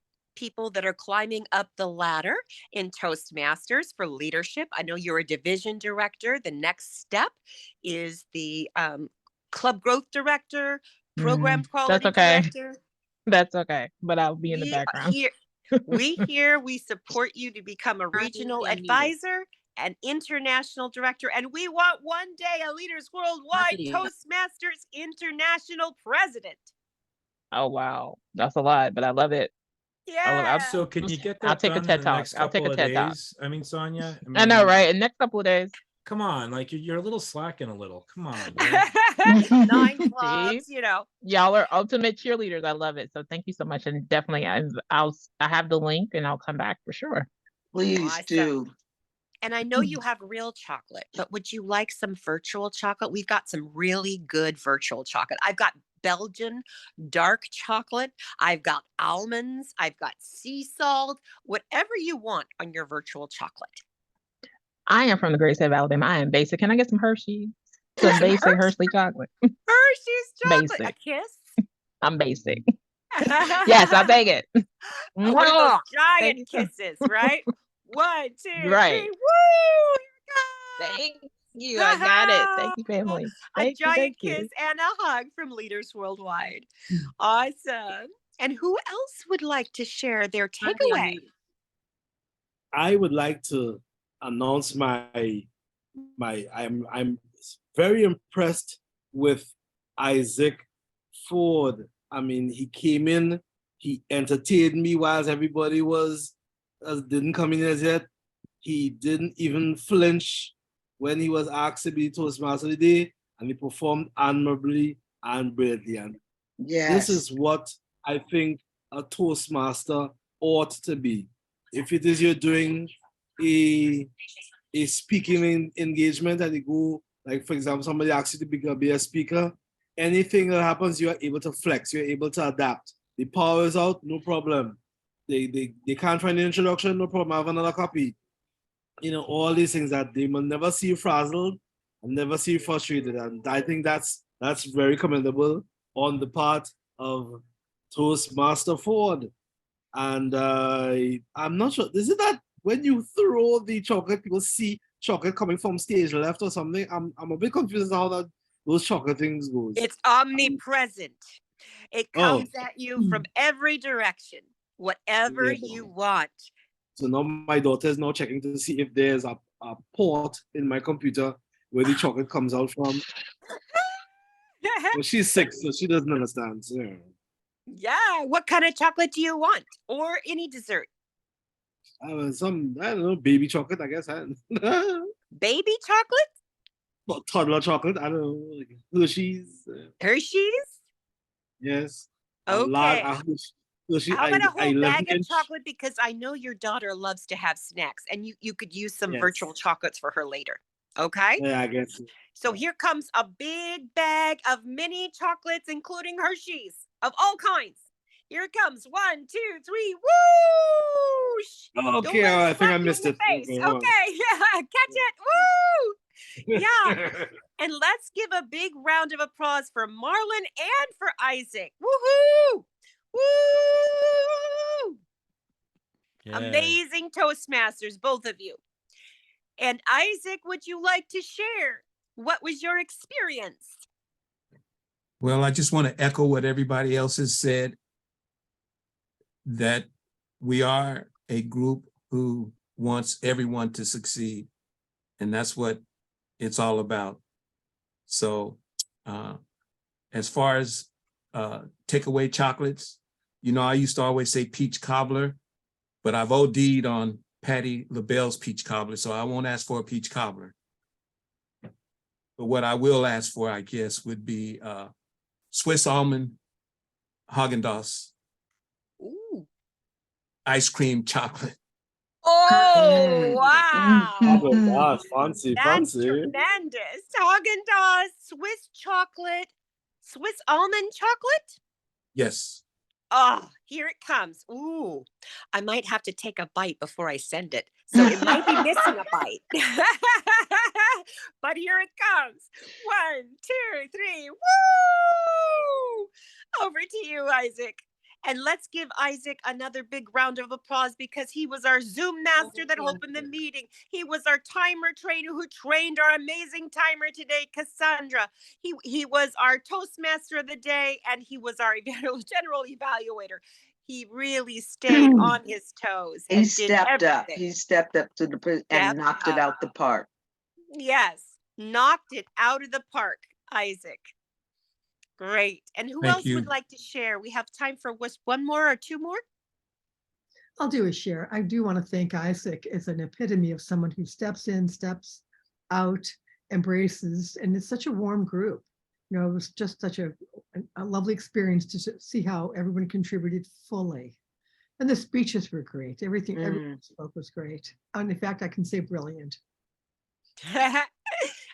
people that are climbing up the ladder in Toastmasters for leadership. I know you're a division director. The next step is the club growth director, program quality That's okay. director. That's okay, but I'll be in the We background. we support you to become a regional advisor, an international director, and we want one day a Leaders Worldwide Toastmasters International President. Oh wow, that's a lot, but I love it. Yeah. So can you get I'll that take a done in TED the Talk. next I'll take couple a of TED Talk. days? I mean, Sonia. I know, right? In the next couple of days. Come on, like you're a little slacking a little. Come on. 9 clubs, you know. Y'all are ultimate cheerleaders. I love it. So thank you so much. And definitely I have the link and I'll come back for sure. Please do. And I know you have real chocolate, but would you like some virtual chocolate? We've got some really good virtual chocolate. I've got Belgian dark chocolate. I've got almonds. I've got sea salt, whatever you want on your virtual chocolate. I am from the great state of Alabama. I am basic. Can I get some Hershey's? Some basic Hershey chocolate. Hershey's chocolate. Basic. A kiss? I'm basic. Yes, I'll take it. One of those giant kisses, right? 1, 2, Right. 3. Woo! Thank you. I got it. Thank you, family. A giant kiss and a hug from Leaders Worldwide. Awesome. And who else would like to share their takeaway? I would like to announce I'm very impressed with Isaac Ford. I mean, he came in, he entertained me whilst everybody didn't come in as yet. He didn't even flinch when he was asked to be Toastmaster of the day, and he performed admirably and brilliantly. And Yes. this is what I think a Toastmaster ought to be. If it is you're doing a speaking engagement and you go, like for example, somebody asks you to be a speaker, anything that happens, you are able to flex, you're able to adapt. The power is out, no problem. They can't find the introduction, no problem, I have another copy. You know, all these things that they will never see you frazzled and never see you frustrated. And I think that's very commendable on the part of Toastmaster Ford. And I'm not sure, is it that when you throw the chocolate, people see chocolate coming from stage left or something? I'm a bit confused how those chocolate things goes. It's omnipresent. It comes at you from every direction, whatever you want. So now my daughter is now checking to see if there's a port in my computer where the chocolate comes out from. Well, she's 6, so she doesn't understand. So. Yeah, what kind of chocolate do you want? Or any dessert? I don't know, baby chocolate, I guess. Baby chocolate? Well, toddler chocolate, I don't know, like Hershey's. Hershey's? Yes. Okay. Hershey, How about a whole bag of 11-inch. chocolate? Because I know your daughter loves to have snacks, and you could use some virtual chocolates for her later. Okay? Yeah, I guess. So here comes a big bag of mini chocolates, including Hershey's of all kinds. Here it comes. 1, 2, 3. Whoosh! Okay, I think I missed it. Okay, yeah, catch it. Woo! Yeah. And let's give a big round of applause for Marlon and for Isaac. Woohoo! Woo! Yeah. Amazing Toastmasters, both of you. And Isaac, would you like to share? What was your experience? Well, I just want to echo what everybody else has said, that we are a group who wants everyone to succeed. And that's what it's all about. So as far as takeaway chocolates, you know, I used to always say peach cobbler, but I've OD'd on Patti LaBelle's peach cobbler, so I won't ask for a peach cobbler. But what I will ask for, I guess, would be Swiss almond Haagen-Dazs ice cream chocolate. Oh, wow. Haagen-Dazs, fancy. Tremendous. Haagen-Dazs, Swiss chocolate, Swiss almond chocolate? Yes. Oh, here it comes. Ooh, I might have to take a bite before I send it. So it might be missing a bite. But here it comes. 1, 2, 3. Woo! Over to you, Isaac. And let's give Isaac another big round of applause because he was our Zoom master that opened the meeting. He was our timer trainer who trained our amazing timer today, Cassandra. He was our Toastmaster of the day, and he was our general evaluator. He really stayed on his toes He and did stepped up. everything. He stepped up to the and Stepped knocked it out the park. Yes, knocked it out of the park, Isaac. Great. And who Thank else you. would like to share? We have time for one more or two more. I'll do a share. I do want to thank Isaac as an epitome of someone who steps in, steps out, embraces, and it's such a warm group. You know, it was just such a lovely experience to see how everyone contributed fully. And the speeches were great. Everything everyone spoke was great. And in fact, I can say brilliant.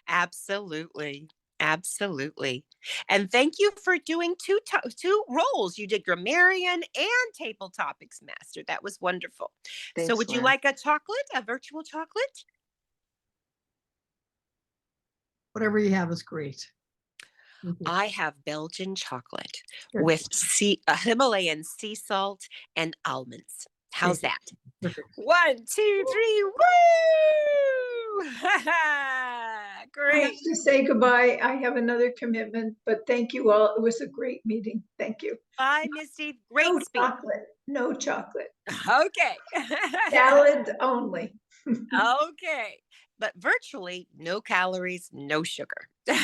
Absolutely. Absolutely. And thank you for doing two roles. You did grammarian and table topics master. That was wonderful. So Thanks, would you Lynn. like a chocolate, a virtual chocolate? Whatever you have is great. Thank you. I have Belgian chocolate Good. with Himalayan sea salt and almonds. How's that? Perfect. 1, 2, 3, woo! I Great. have to say goodbye. I have another commitment, but thank you all. It was a great meeting. Thank you. Bye, Misty. Great No speech. chocolate. No chocolate. Okay. Salad only. Okay. But virtually no calories, no sugar. Great.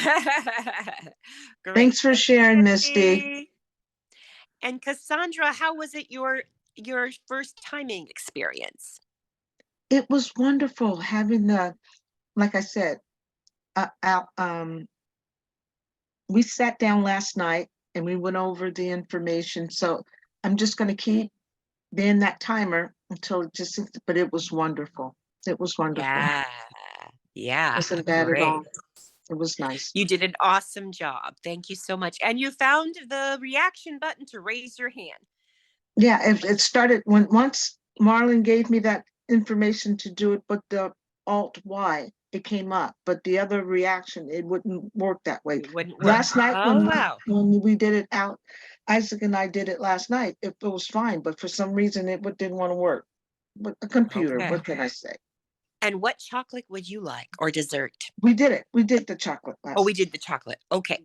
Thanks for Thank you, sharing, Misty. And Cassandra, how was it your first timing experience? It was wonderful having the, like I said, we sat down last night and we went over the information. So I'm just going to keep being that timer until it just, but it was wonderful. It was wonderful. Yeah. Yeah. Wasn't bad at all. Great. It was nice. You did an awesome job. Thank you so much. And you found the reaction button to raise your hand. Yeah, it started once Marlon gave me that information to do it, but the Alt Y, it came up, but the other reaction, it wouldn't work that way. It wouldn't work. Last night Oh, wow. when we did it out, Isaac and I did it last night, it was fine, but for some reason it didn't want to work. But a computer, Okay. what can I say? And what chocolate would you like or dessert? We did it. We did the chocolate last Oh, we did the chocolate. Okay,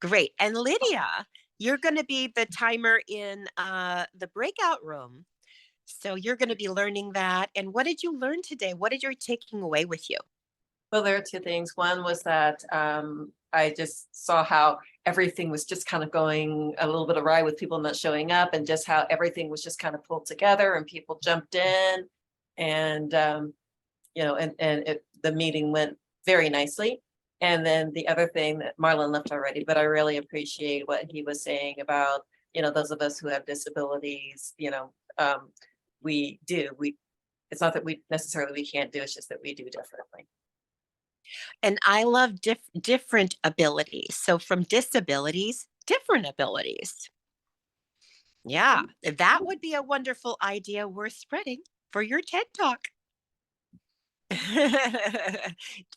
great. And Lydia, you're going to be the timer in the breakout room. So you're going to be learning that. And what did you learn today? What did you taking away with you? Well, there are two things. One was that I just saw how everything was just kind of going a little bit awry with people not showing up, and just how everything was just kind of pulled together and people jumped in, and you know, the meeting went very nicely. And then the other thing that Marlon left already, but I really appreciate what he was saying about, you know, those of us who have disabilities, you know, it's not that we can't do, it's just that we do differently. And I love different abilities. So from disabilities, different abilities. Yeah, that would be a wonderful idea worth spreading for your TED Talk.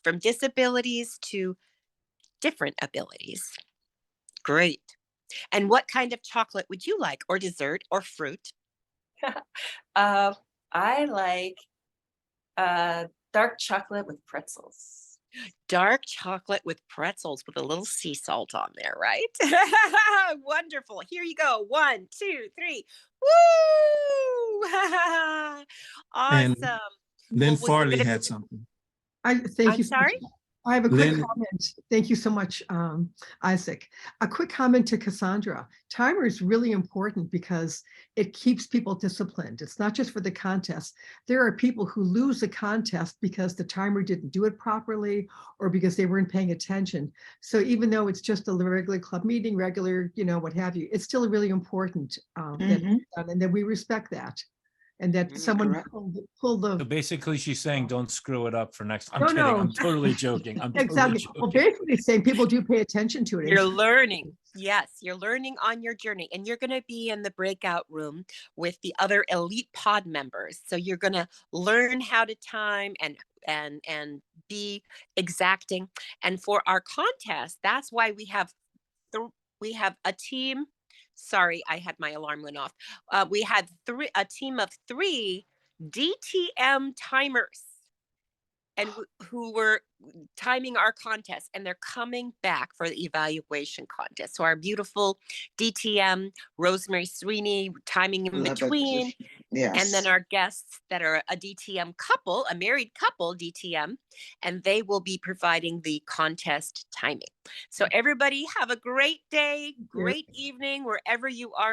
From disabilities to different abilities. Great. And what kind of chocolate would you like, or dessert, or fruit? I like dark chocolate with pretzels. Dark chocolate with pretzels with a little sea salt on there, right? Wonderful. Here you go. 1, 2, 3. Woo! Awesome. And Lynn Well, Farley had something. Thank you. Sorry? I have a quick Lynn- comment. Thank you so much, Isaac. A quick comment to Cassandra. Timer is really important because it keeps people disciplined. It's not just for the contest. There are people who lose the contest because the timer didn't do it properly or because they weren't paying attention. So even though it's just a regular club meeting, regular, you know, what have you, it's still really important that it's done, and that we respect that. And that someone pull the. So basically, she's saying, don't screw it up for next. I'm No, kidding. no. I'm totally joking. I'm totally Exactly. Well, joking. basically saying people do pay attention to it. You're learning. Yes, you're learning on your journey, and you're going to be in the breakout room with the other elite pod members. So you're going to learn how to time and be exacting. And for our contest, that's why we have a team Sorry, I had my alarm went off. We had a team of 3 DTM timers and who were timing our contest, and they're coming back for the evaluation contest. So our beautiful DTM, Rosemary Sweeney, timing in Love it. between, and then Yes. our guests that are a DTM couple, a married couple DTM, and they will be providing the contest timing. So everybody have a great day, great evening, wherever you are